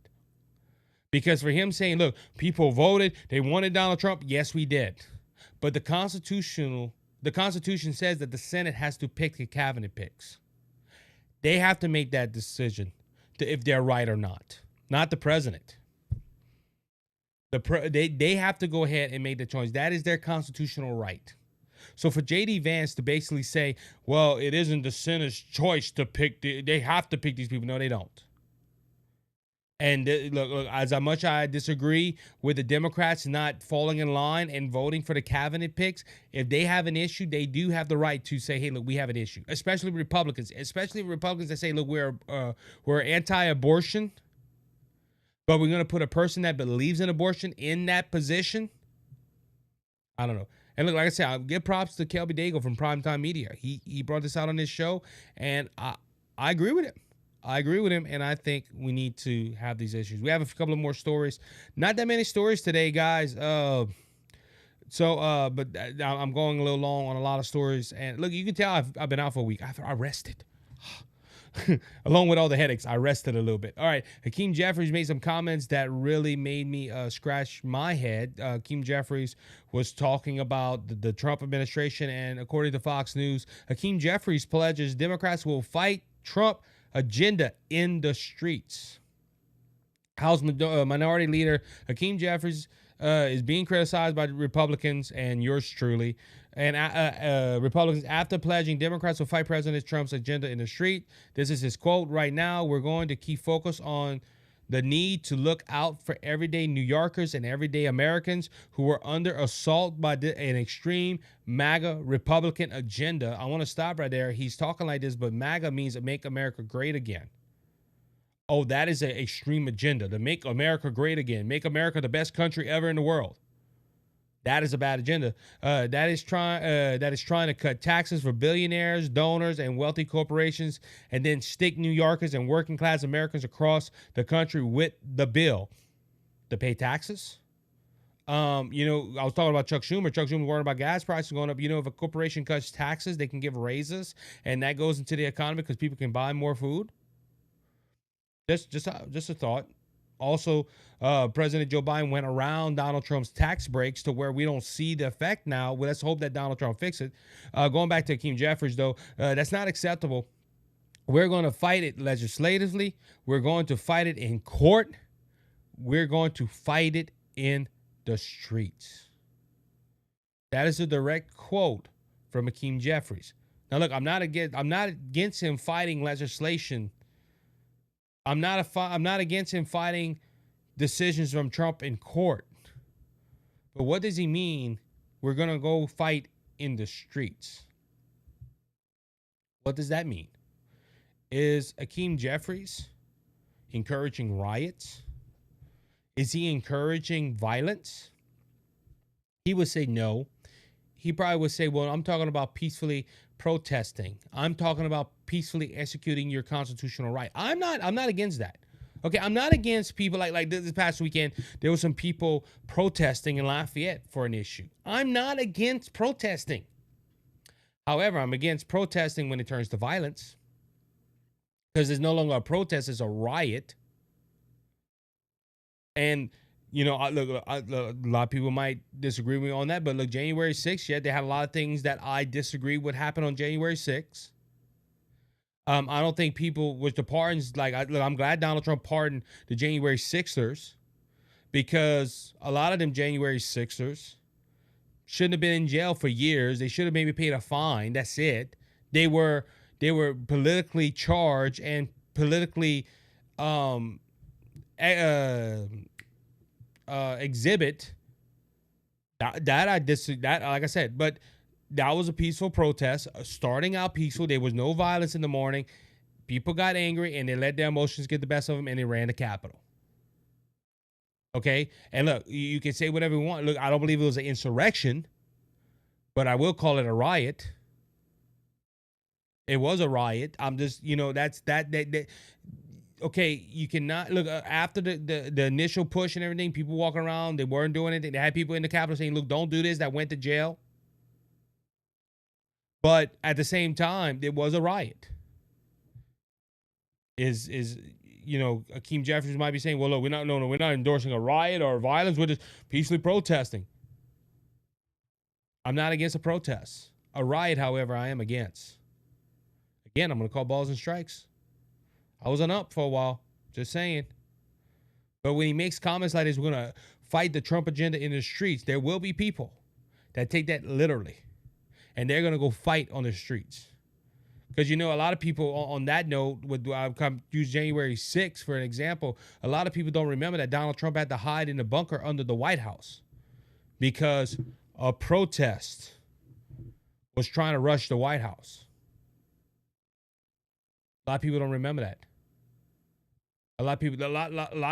Because for him saying, look, people voted, they wanted Donald Trump, yes, we did. But the Constitution says that the Senate has to pick the cabinet picks. They have to make that decision if they're right or not the president. They have to go ahead and make the choice. That is their constitutional right. So for J.D. Vance to basically say, well, it isn't the Senate's choice to pick, they have to pick these people. No, they don't. And look, as much I disagree with the Democrats not falling in line and voting for the cabinet picks, if they have an issue, they do have the right to say, hey, look, we have an issue. Especially Republicans that say, look, we're anti-abortion, but we're going to put a person that believes in abortion in that position. I don't know. And look, like I said, I'll give props to Kelby Daigle from Primetime Media. He brought this out on his show, and I agree with him. And I think we need to have these issues. We have a couple of more stories. Not that many stories today, guys. But I'm going a little long on a lot of stories. And look, you can tell I've been out for a week. I rested. Along with all the headaches, I rested a little bit. All right, Hakeem Jeffries made some comments that really made me scratch my head. Hakeem Jeffries was talking about the Trump administration, and according to Fox News, Hakeem Jeffries pledges Democrats will fight Trump agenda in the streets. House Minority Leader Hakeem Jeffries is being criticized by Republicans and yours truly. And Republicans, after pledging Democrats will fight President Trump's agenda in the street. This is his quote: "Right now, we're going to keep focus on the need to look out for everyday New Yorkers and everyday Americans who are under assault by an extreme MAGA Republican agenda." I want to stop right there. He's talking like this, but MAGA means make America great again. Oh, that is an extreme agenda to make America great again, make America the best country ever in the world. That is a bad agenda. That is trying to cut taxes for billionaires, donors, and wealthy corporations, and then stick New Yorkers and working class Americans across the country with the bill to pay taxes. I was talking about Chuck Schumer. Chuck Schumer worried about gas prices going up. If a corporation cuts taxes, they can give raises, and that goes into the economy because people can buy more food. Just a thought. Also, President Joe Biden went around Donald Trump's tax breaks to where we don't see the effect now. Well, let's hope that Donald Trump fixes it. Going back to Hakeem Jeffries, though, that's not acceptable. We're going to fight it legislatively. We're going to fight it in court. We're going to fight it in the streets. That is a direct quote from Hakeem Jeffries. Now, look, I'm not against him fighting legislation. I'm not against him fighting decisions from Trump in court. But what does he mean? We're going to go fight in the streets. What does that mean? Is Hakeem Jeffries encouraging riots? Is he encouraging violence? He would say no. He probably would say, well, I'm talking about peacefully protesting. I'm talking about peacefully executing your constitutional right. I'm not against that. Okay, I'm not against people like this past weekend. There were some people protesting in Lafayette for an issue. I'm not against protesting. However, I'm against protesting when it turns to violence, because there's no longer a protest, it's a riot. And look, a lot of people might disagree with me on that, but look, January 6th, yeah, they had a lot of things that I disagree would happen on January 6th. I don't think people with the pardons, I'm glad Donald Trump pardoned the January 6ers, because a lot of them January 6ers shouldn't have been in jail for years. They should have maybe paid a fine. That's it. They were politically charged and politically exhibit that I disagree. That, like I said, but that was a peaceful protest, starting out peaceful. There was no violence in the morning. People got angry and they let their emotions get the best of them, and they ran the Capitol. Okay, and look, you can say whatever you want. Look, I don't believe it was an insurrection, but I will call it a riot. It was a riot. I'm just, that's that. Okay, you cannot look after the initial push and everything. People walking around, they weren't doing anything. They had people in the Capitol saying, "Look, don't do this." That went to jail. But at the same time, it was a riot. Hakeem Jeffries might be saying, "Well, look, we're not endorsing a riot or violence. We're just peacefully protesting." I'm not against a protest. A riot, however, I am against. Again, I'm going to call balls and strikes. I wasn't up for a while, just saying. But when he makes comments like this, we're going to fight the Trump agenda in the streets, there will be people that take that literally, and they're going to go fight on the streets. Because, a lot of people on that note, use January 6th for an example, a lot of people don't remember that Donald Trump had to hide in the bunker under the White House because a protest was trying to rush the White House. A lot of people don't remember that. A lot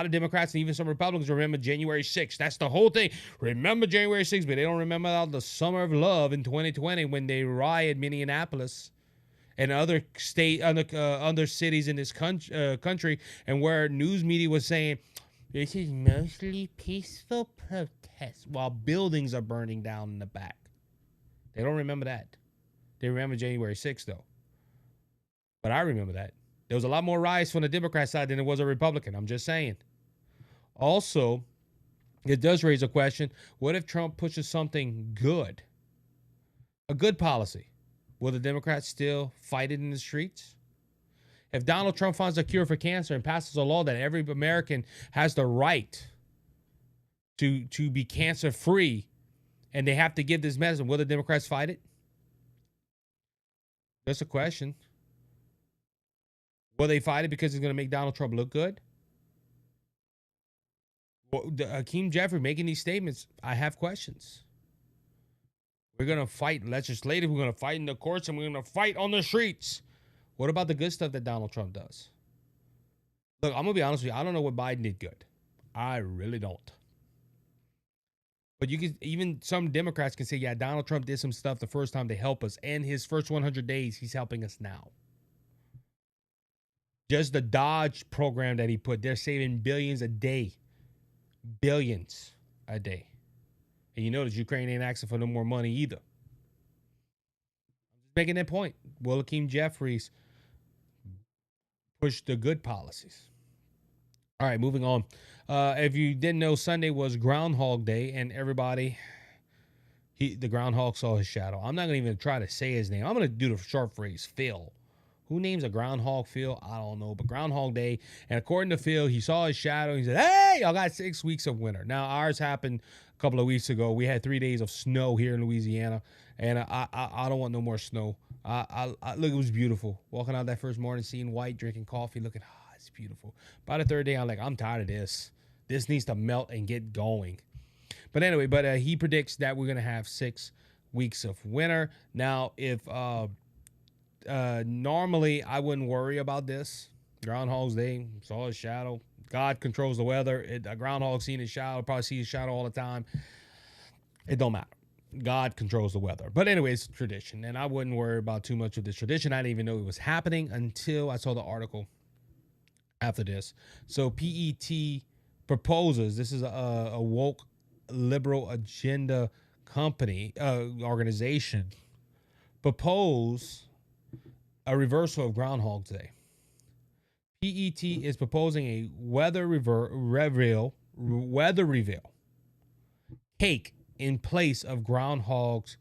of Democrats and even some Republicans remember January 6th. That's the whole thing. Remember January 6th, but they don't remember all the summer of love in 2020 when they rioted Minneapolis and other cities in this country, and where news media was saying this is mostly peaceful protests while buildings are burning down in the back. They don't remember that. They remember January 6th though. But I remember that. There was a lot more riots from the Democrat side than it was a Republican. I'm just saying. Also, it does raise a question. What if Trump pushes something good? A good policy. Will the Democrats still fight it in the streets? If Donald Trump finds a cure for cancer and passes a law that every American has the right to be cancer free, and they have to give this medicine, will the Democrats fight it? That's a question. Will they fight it because it's going to make Donald Trump look good? Well, Hakeem Jeffries making these statements, I have questions. We're going to fight legislative. We're going to fight in the courts, and we're going to fight on the streets. What about the good stuff that Donald Trump does? Look, I'm going to be honest with you. I don't know what Biden did good. I really don't. But you can, even some Democrats can say, yeah, Donald Trump did some stuff the first time to help us. And his first 100 days, he's helping us now. Just the Dodge program that he put, they're saving billions a day. Billions a day. And you notice Ukraine ain't asking for no more money either. I'm just making that point. Will Hakeem Jeffries push the good policies? All right, moving on. If you didn't know, Sunday was Groundhog Day, and everybody, the groundhog saw his shadow. I'm not going to even try to say his name. I'm going to do the short phrase, Phil. Who names a groundhog Phil? I don't know, but Groundhog Day. And according to Phil, he saw his shadow. He said, hey, y'all got 6 weeks of winter. Now, ours happened a couple of weeks ago. We had 3 days of snow here in Louisiana, and I don't want no more snow. Look, it was beautiful. Walking out that first morning, seeing white, drinking coffee, looking, it's beautiful. By the third day, I'm like, I'm tired of this. This needs to melt and get going. But anyway, he predicts that we're going to have 6 weeks of winter. Now, if normally I wouldn't worry about this. Groundhog's Day, saw his shadow. God controls the weather. A groundhog seeing his shadow, probably see his shadow all the time. It don't matter. God controls the weather. But anyways, tradition. And I wouldn't worry about too much of this tradition. I didn't even know it was happening until I saw the article after this. So PET proposes, this is a woke liberal agenda company, organization, propose a reversal of Groundhog Day. PET is proposing a weather reveal cake in place of Groundhog's.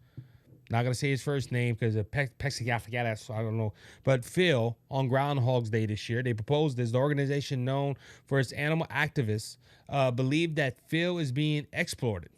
Not going to say his first name because I don't know. But Phil, on Groundhog's Day this year, they proposed this. The organization, known for its animal activists, believe that Phil is being exploited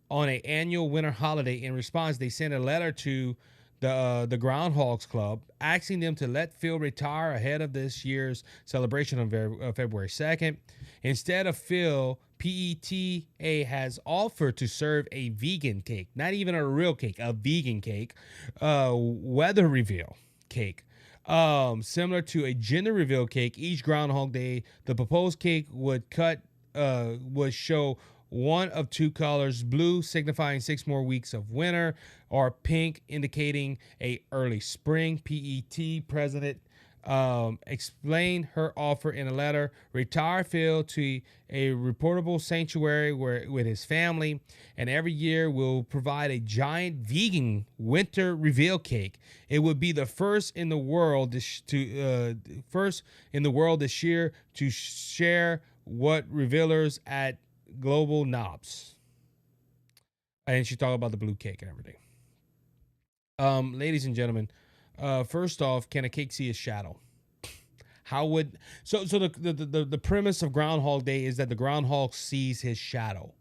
on an annual winter holiday. In response, they sent a letter to the Groundhogs Club asking them to let Phil retire ahead of this year's celebration on February 2nd. Instead of Phil, PETA has offered to serve a vegan cake, not even a real cake, a vegan cake, weather reveal cake. Similar to a gender reveal cake, each Groundhog Day, the proposed cake would show one of 2 colors: blue signifying 6 more weeks of winter, or pink indicating a early spring. PET president explained her offer in a letter. Retire Phil to a reportable sanctuary with his family, and every year we'll provide a giant vegan winter reveal cake. It would be the first in the world this year to share what revealers at Global Knobs. And she talked about the blue cake and everything. Ladies and gentlemen, first off, can a cake see a shadow? How would the premise of Groundhog Day is that the groundhog sees his shadow.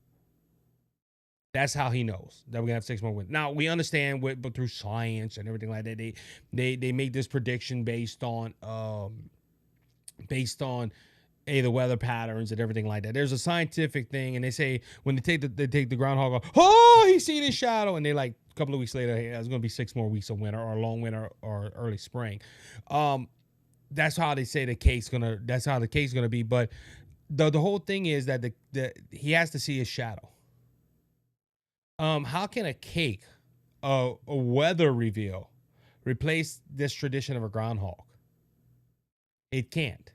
That's how he knows that we're gonna have 6 more wins. Now we understand, but through science and everything like that, they make this prediction based on the weather patterns and everything like that. There's a scientific thing, and they say when they take the groundhog, he's seen his shadow, and they like a couple of weeks later, hey, there's going to be 6 more weeks of winter, or a long winter, or early spring. That's how they say that's how the cake's gonna be. But the whole thing is that he has to see his shadow. How can a cake, a weather reveal, replace this tradition of a groundhog? It can't.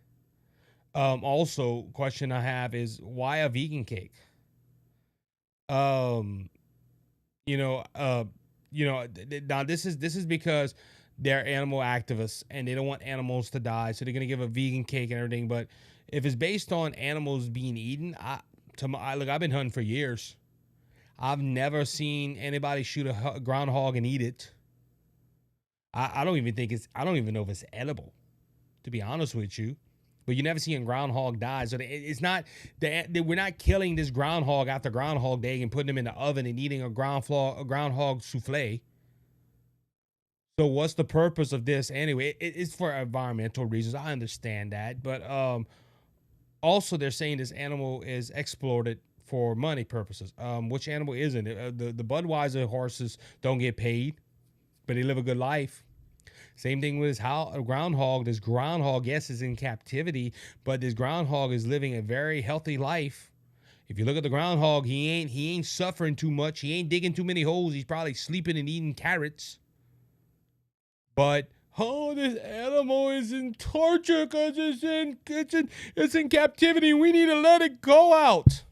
Also, question I have is, why a vegan cake? Now this is because they're animal activists and they don't want animals to die, so they're gonna give a vegan cake and everything. But if it's based on animals being eaten, I've been hunting for years. I've never seen anybody shoot a groundhog and eat it. I don't even know if it's edible. to be honest with you. But you never see a groundhog die. So it's not that we're not killing this groundhog after Groundhog Day and putting him in the oven and eating a groundhog souffle. So what's the purpose of this anyway? It's for environmental reasons. I understand that, but also they're saying this animal is exploited for money purposes. Which animal isn't it? The Budweiser horses don't get paid, but they live a good life. Same thing with a groundhog. This groundhog, yes, is in captivity, but this groundhog is living a very healthy life. If you look at the groundhog, he ain't suffering too much. He ain't digging too many holes. He's probably sleeping and eating carrots. But this animal is in torture because it's in captivity. We need to let it go out.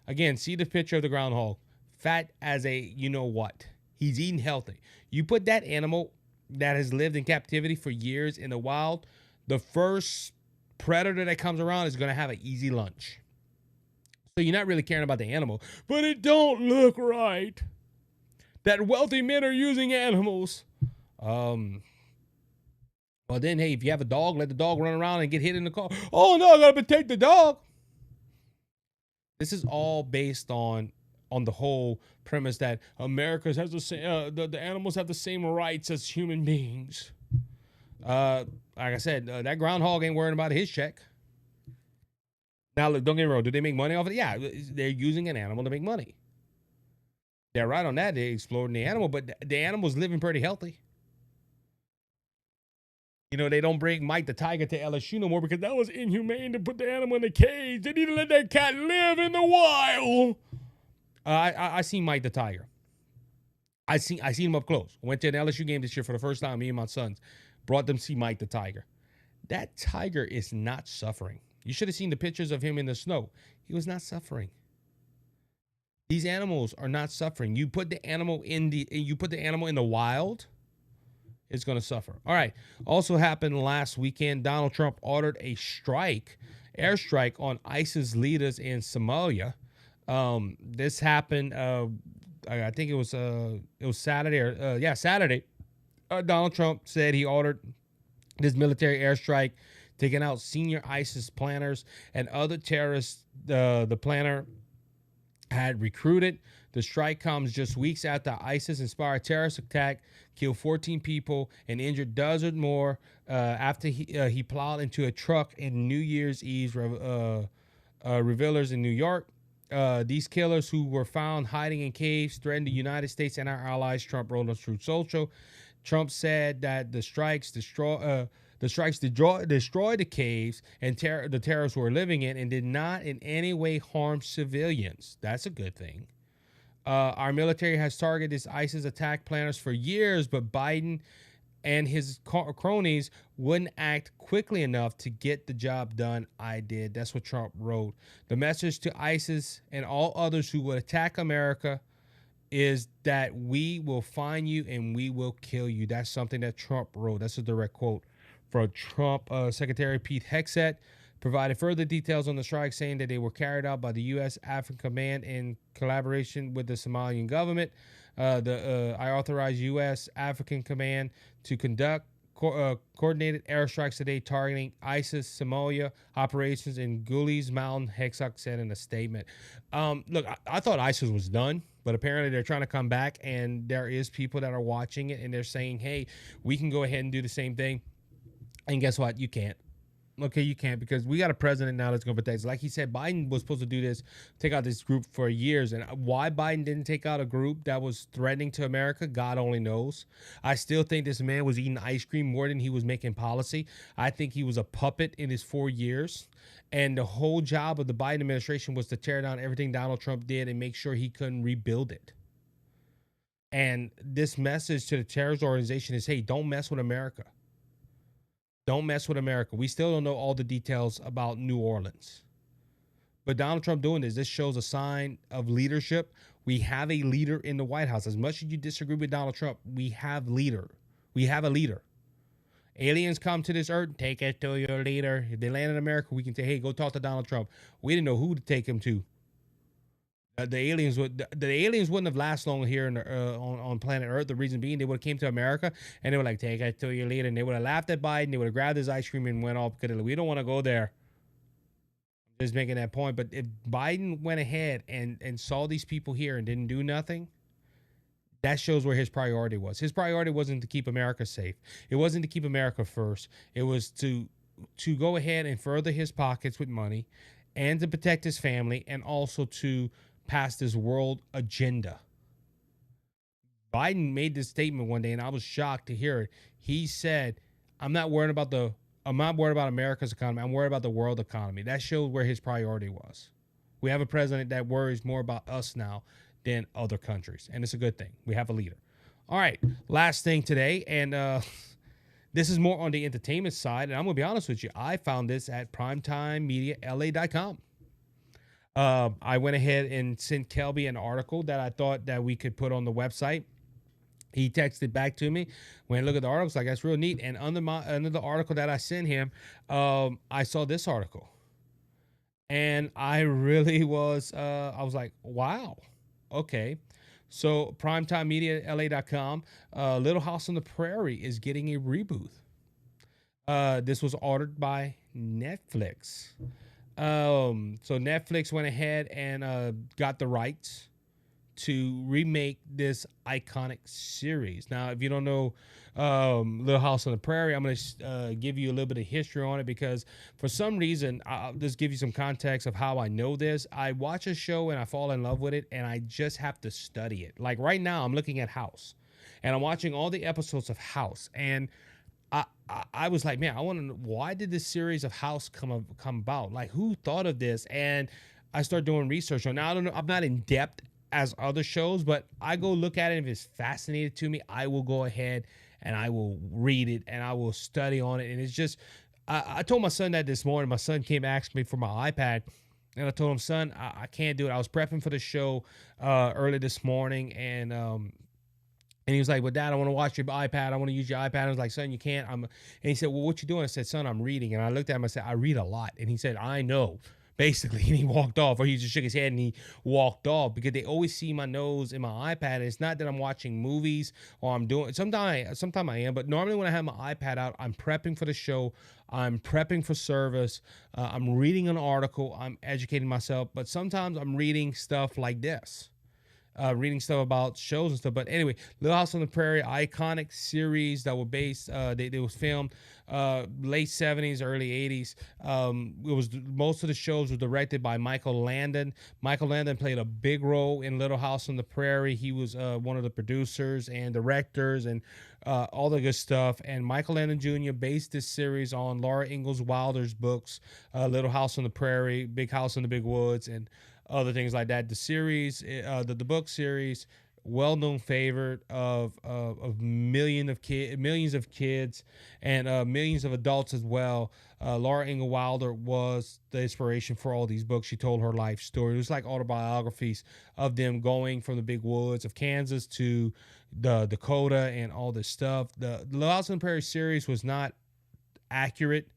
Again, see the picture of the groundhog, fat as a you know what. He's eating healthy. You put that animal that has lived in captivity for years in the wild, the first predator that comes around is going to have an easy lunch. So you're not really caring about the animal, but it don't look right that wealthy men are using animals. Well then, hey, if you have a dog, let the dog run around and get hit in the car. Oh no, I gotta protect the dog. This is all based on the whole premise that America has the same, the animals have the same rights as human beings. Like I said, that groundhog ain't worrying about his check. Now, look, don't get me wrong. Do they make money off of it? Yeah, they're using an animal to make money. They're right on that. They're exploiting the animal, but the animal's living pretty healthy. You know, they don't bring Mike the tiger to LSU no more because that was inhumane to put the animal in a cage. They need to let that cat live in the wild. I seen Mike the tiger. I seen him up close. I went to an LSU game this year for the first time. Me and my sons brought them to see Mike the tiger. That tiger is not suffering. You should have seen the pictures of him in the snow. He was not suffering. These animals are not suffering. You put the animal in the wild, it's going to suffer. All right. Also happened last weekend. Donald Trump ordered a airstrike on ISIS leaders in Somalia. This happened. I think it was Saturday. Saturday. Donald Trump said he ordered this military airstrike, taking out senior ISIS planners and other terrorists. The planner had recruited. The strike comes just weeks after ISIS-inspired terrorist attack killed 14 people and injured dozens more after he plowed into a truck in New Year's Eve revelers in New York. These killers, who were found hiding in caves, threatened the United States and our allies, Trump wrote on Truth Social. Trump said that the strikes destroyed the caves and the terrorists were living in and did not in any way harm civilians. That's a good thing. Our military has targeted these ISIS attack planners for years, but Biden and his cronies wouldn't act quickly enough to get the job done. I did. That's what Trump wrote. The message to ISIS and all others who would attack America is that we will find you and we will kill you. That's something that Trump wrote. That's a direct quote from Trump. Secretary Pete Hegseth provided further details on the strike, saying that they were carried out by the U.S. African Command in collaboration with the Somalian government. I authorized U.S. African Command to conduct coordinated airstrikes today targeting ISIS Somalia operations in Gulis Mountain, Hegseth said in a statement. Look, I thought ISIS was done, but apparently they're trying to come back, and there is people that are watching it, and they're saying, hey, we can go ahead and do the same thing. And guess what? You can't. Okay, you can't, because we got a president now that's going to protect us. Like he said, Biden was supposed to do this, take out this group for years. And why Biden didn't take out a group that was threatening to America, God only knows. I still think this man was eating ice cream more than he was making policy. I think he was a puppet in his 4 years. And the whole job of the Biden administration was to tear down everything Donald Trump did and make sure he couldn't rebuild it. And this message to the terrorist organization is, hey, don't mess with America. Don't mess with America. We still don't know all the details about New Orleans. But Donald Trump doing this shows a sign of leadership. We have a leader in the White House. As much as you disagree with Donald Trump, we have leader. We have a leader. Aliens come to this earth, take it to your leader. If they land in America, we can say, hey, go talk to Donald Trump. We didn't know who to take him to. The aliens wouldn't have lasted long here on planet Earth. The reason being, they would have came to America and they were like, "Take us to your leader," and they would have laughed at Biden. They would have grabbed his ice cream and went off because we don't want to go there. Just making that point. But if Biden went ahead and saw these people here and didn't do nothing, that shows where his priority was. His priority wasn't to keep America safe. It wasn't to keep America first. It was to go ahead and further his pockets with money and to protect his family and also to pass this world agenda. Biden made this statement one day and I was shocked to hear it. He said, I'm not worried about America's economy. I'm worried about the world economy. That shows where his priority was. We have a president that worries more about us now than other countries, and it's a good thing. We have a leader. All right, last thing today, and this is more on the entertainment side, and I'm going to be honest with you. I found this at primetimemediala.com. I went ahead and sent Kelby an article that I thought that we could put on the website. He texted back to me. When I look at the article, it's like, that's real neat. And under the article that I sent him, I saw this article. And I really was, I was like, wow. Okay. So primetimemediala.com, Little House on the Prairie is getting a reboot. This was ordered by Netflix. So Netflix went ahead and got the rights to remake this iconic series. Now, if you don't know Little House on the Prairie, I'm going to give you a little bit of history on it because for some reason, I'll just give you some context of how I know this. I watch a show and I fall in love with it and I just have to study it. Like right now, I'm looking at House and I'm watching all the episodes of House and I was like, man, I want to know, why did this series of House come about? Like, who thought of this? And I start doing research on it. Now, I don't know, I'm not in depth as other shows, but I go look at it. If it's fascinated to me, I will go ahead and I will read it and I will study on it. And it's just, I told my son that this morning. My son came asked me for my iPad, and I told him, son, I can't do it. I was prepping for the show early this morning, and he was like, well, Dad, I want to watch your iPad. I want to use your iPad. I was like, son, you can't. And he said, well, what you doing? I said, son, I'm reading. And I looked at him. I said, I read a lot. And he said, I know, basically. And he walked off, or he just shook his head and he walked off because they always see my nose in my iPad. And it's not that I'm watching movies or I'm doing, sometimes I am, but normally when I have my iPad out, I'm prepping for the show. I'm prepping for service. I'm reading an article. I'm educating myself. But sometimes I'm reading stuff like this. Reading stuff about shows and stuff. But anyway, Little House on the Prairie, iconic series that were based, they was filmed late 70s, early 80s. It was, most of the shows were directed by Michael Landon. Michael Landon played a big role in Little House on the Prairie. He was one of the producers and directors and all the good stuff. And Michael Landon Jr. based this series on Laura Ingalls Wilder's books, Little House on the Prairie, Big House in the Big Woods, and other things like that. The series, the book series, well-known favorite of millions of kids and millions of adults as well. Laura Ingalls Wilder was the inspiration for all these books. She told her life story. It was like autobiographies of them going from the big woods of Kansas to the Dakota and all this stuff. The Little House on the Prairie series was not accurate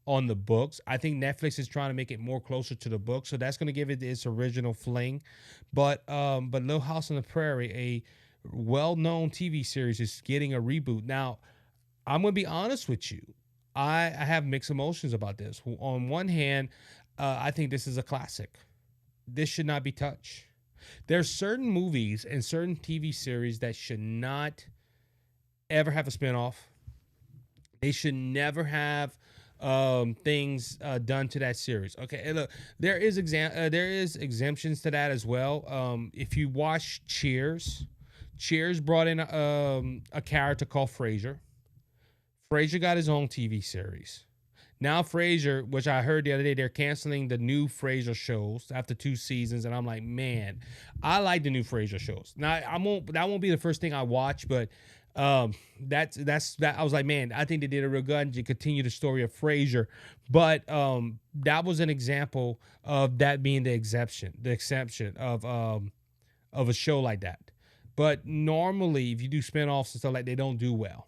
on the books. I think Netflix is trying to make it more closer to the book, so that's going to give it its original fling. But Little House on the Prairie, a well-known TV series, is getting a reboot. Now, I'm going to be honest with you. I have mixed emotions about this. On one hand, I think this is a classic. This should not be touched. There's certain movies and certain TV series that should not ever have a spinoff. They should never have things done to that series. Okay, and look, there is exemptions to that as well. If you watch Cheers brought in a character called Frasier. Frasier got his own TV series. Now Frasier, which I heard the other day, they're canceling the new Frasier shows after 2 seasons, and I'm like, man, I like the new Frasier shows. Now that won't be the first thing I watch, but that's that. I was like, man, I think they did a real good to continue the story of Frasier. But that was an example of that being the exception of a show like that. But normally, if you do spinoffs and stuff like that, they don't do well.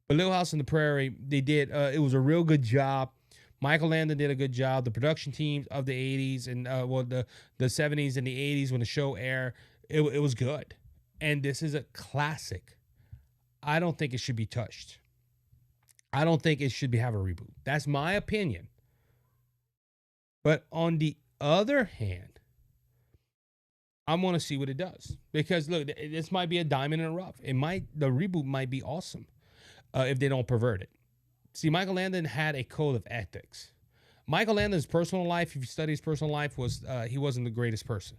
But Little House on the Prairie, they did. It was a real good job Michael Landon did a good job. The production teams of the 80s and the 70s and the 80s when the show aired, it was good. And this is a classic. I don't think it should be touched. I don't think it should have a reboot. That's my opinion. But on the other hand, I want to see what it does. Because look, this might be a diamond in the rough. The reboot might be awesome if they don't pervert it. See, Michael Landon had a code of ethics. Michael Landon's personal life, if you study his personal life, was he wasn't the greatest person.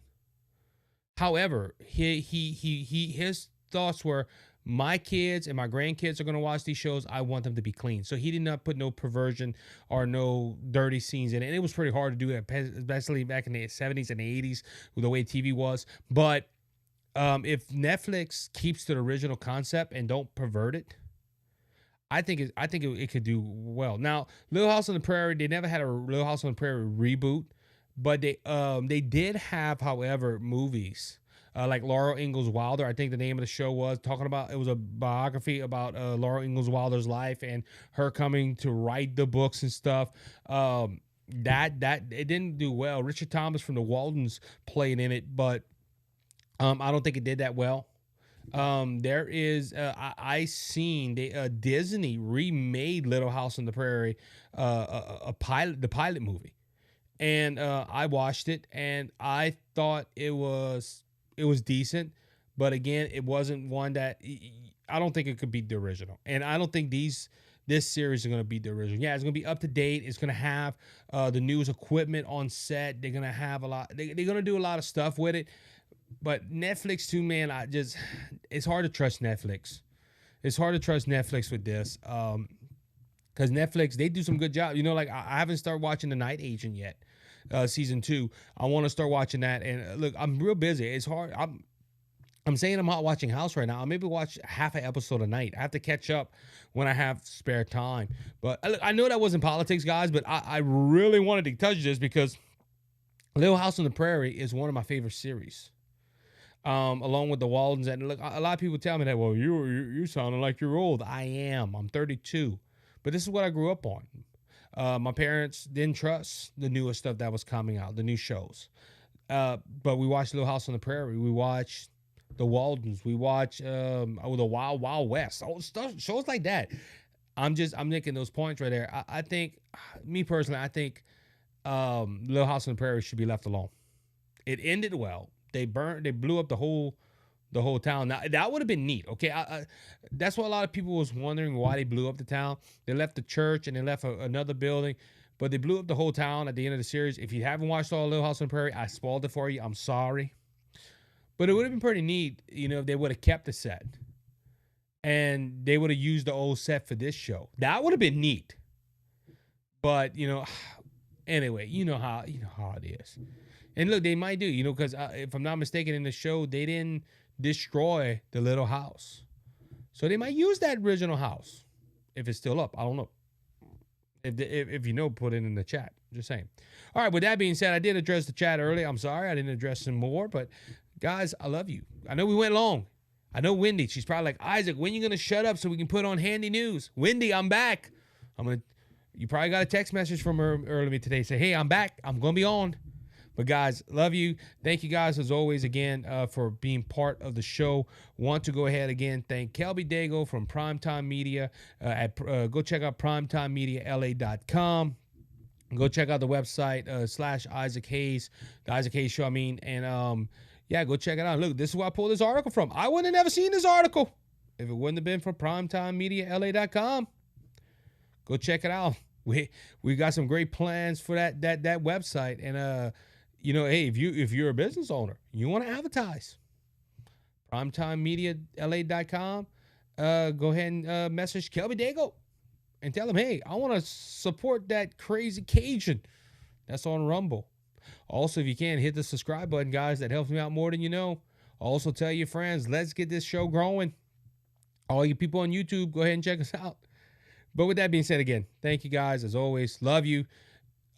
However, his thoughts were, my kids and my grandkids are going to watch these shows. I want them to be clean. So he did not put no perversion or no dirty scenes in it. And it was pretty hard to do it, especially back in the 70s and the 80s, with the way TV was. But if Netflix keeps to the original concept and don't pervert it, I think it could do well. Now, Little House on the Prairie, they never had a Little House on the Prairie reboot, but they did have, however, movies like Laurel Ingalls Wilder. I think the name of the show was it was a biography about Laurel Ingalls Wilder's life and her coming to write the books and stuff. That it didn't do well. Richard Thomas from the Waldens played in it, but I don't think it did that well. There is I seen Disney remade Little House on the Prairie, the pilot movie, and I watched it and I thought it was decent, but again, it wasn't one that I don't think it could beat the original, and I don't think this series is going to beat the original. Yeah, it's going to be up to date. It's going to have the newest equipment on set. They're going to have a lot. They're going to do a lot of stuff with it. But Netflix too, man, it's hard to trust Netflix. It's hard to trust Netflix with this. Because Netflix, they do some good job. You know, like I haven't started watching The Night Agent yet, season 2. I want to start watching that. And look, I'm real busy. It's hard. I'm saying I'm not watching House right now. I'll maybe watch half an episode a night. I have to catch up when I have spare time. But look, I know that wasn't politics, guys, but I really wanted to touch this because Little House on the Prairie is one of my favorite series. Along with the Waldens. And look, a lot of people tell me that, well, you sounding like you're old. I am. I'm 32. But this is what I grew up on. My parents didn't trust the newest stuff that was coming out, the new shows. But we watched Little House on the Prairie. We watched the Waldens. We watched the Wild Wild West. Shows like that. I'm making those points right there. I think, me personally, I think Little House on the Prairie should be left alone. It ended well. They blew up the whole town. Now that would have been neat. Okay, that's what a lot of people was wondering, why they blew up the town. They left the church and they left another building, but they blew up the whole town at the end of the series. If you haven't watched all Little House on the Prairie, I spoiled it for you. I'm sorry, but it would have been pretty neat, you know, if they would have kept the set and they would have used the old set for this show. That would have been neat. But you know, anyway, you know how it is. And look, they might do, you know, because if I'm not mistaken, in the show, they didn't destroy the little house. So they might use that original house if it's still up. I don't know. If you know, put it in the chat. Just saying. All right, with that being said, I did address the chat earlier. I'm sorry I didn't address some more. But, guys, I love you. I know we went long. I know Wendy, she's probably like, Isaac, when you going to shut up so we can put on handy news? Wendy, I'm back. You probably got a text message from her earlier today. Say, hey, I'm back. I'm going to be on. But guys, love you. Thank you guys as always again for being part of the show. Want to go ahead again, thank Kelby Dago from Primetime Media. Go check out primetimemediala.com. Go check out the website / Isaac Hayes, the Isaac Hayes Show. And yeah, go check it out. Look, this is where I pulled this article from. I wouldn't have never seen this article if it wouldn't have been for primetimemediala.com. Go check it out. We got some great plans for that website. And you know, hey, if you're a business owner, you want to advertise, primetimemediala.com, go ahead and message Kelby Dago and tell him, hey, I want to support that crazy Cajun that's on Rumble. Also, if you can, hit the subscribe button, guys. That helps me out more than you know. Also, tell your friends, let's get this show growing. All you people on YouTube, go ahead and check us out. But with that being said, again, thank you guys. As always, love you.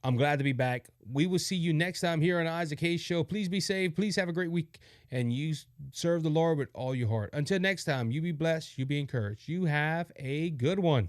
I'm glad to be back. We will see you next time here on the Isaac Hayes Show. Please be safe. Please have a great week. And you serve the Lord with all your heart. Until next time, you be blessed. You be encouraged. You have a good one.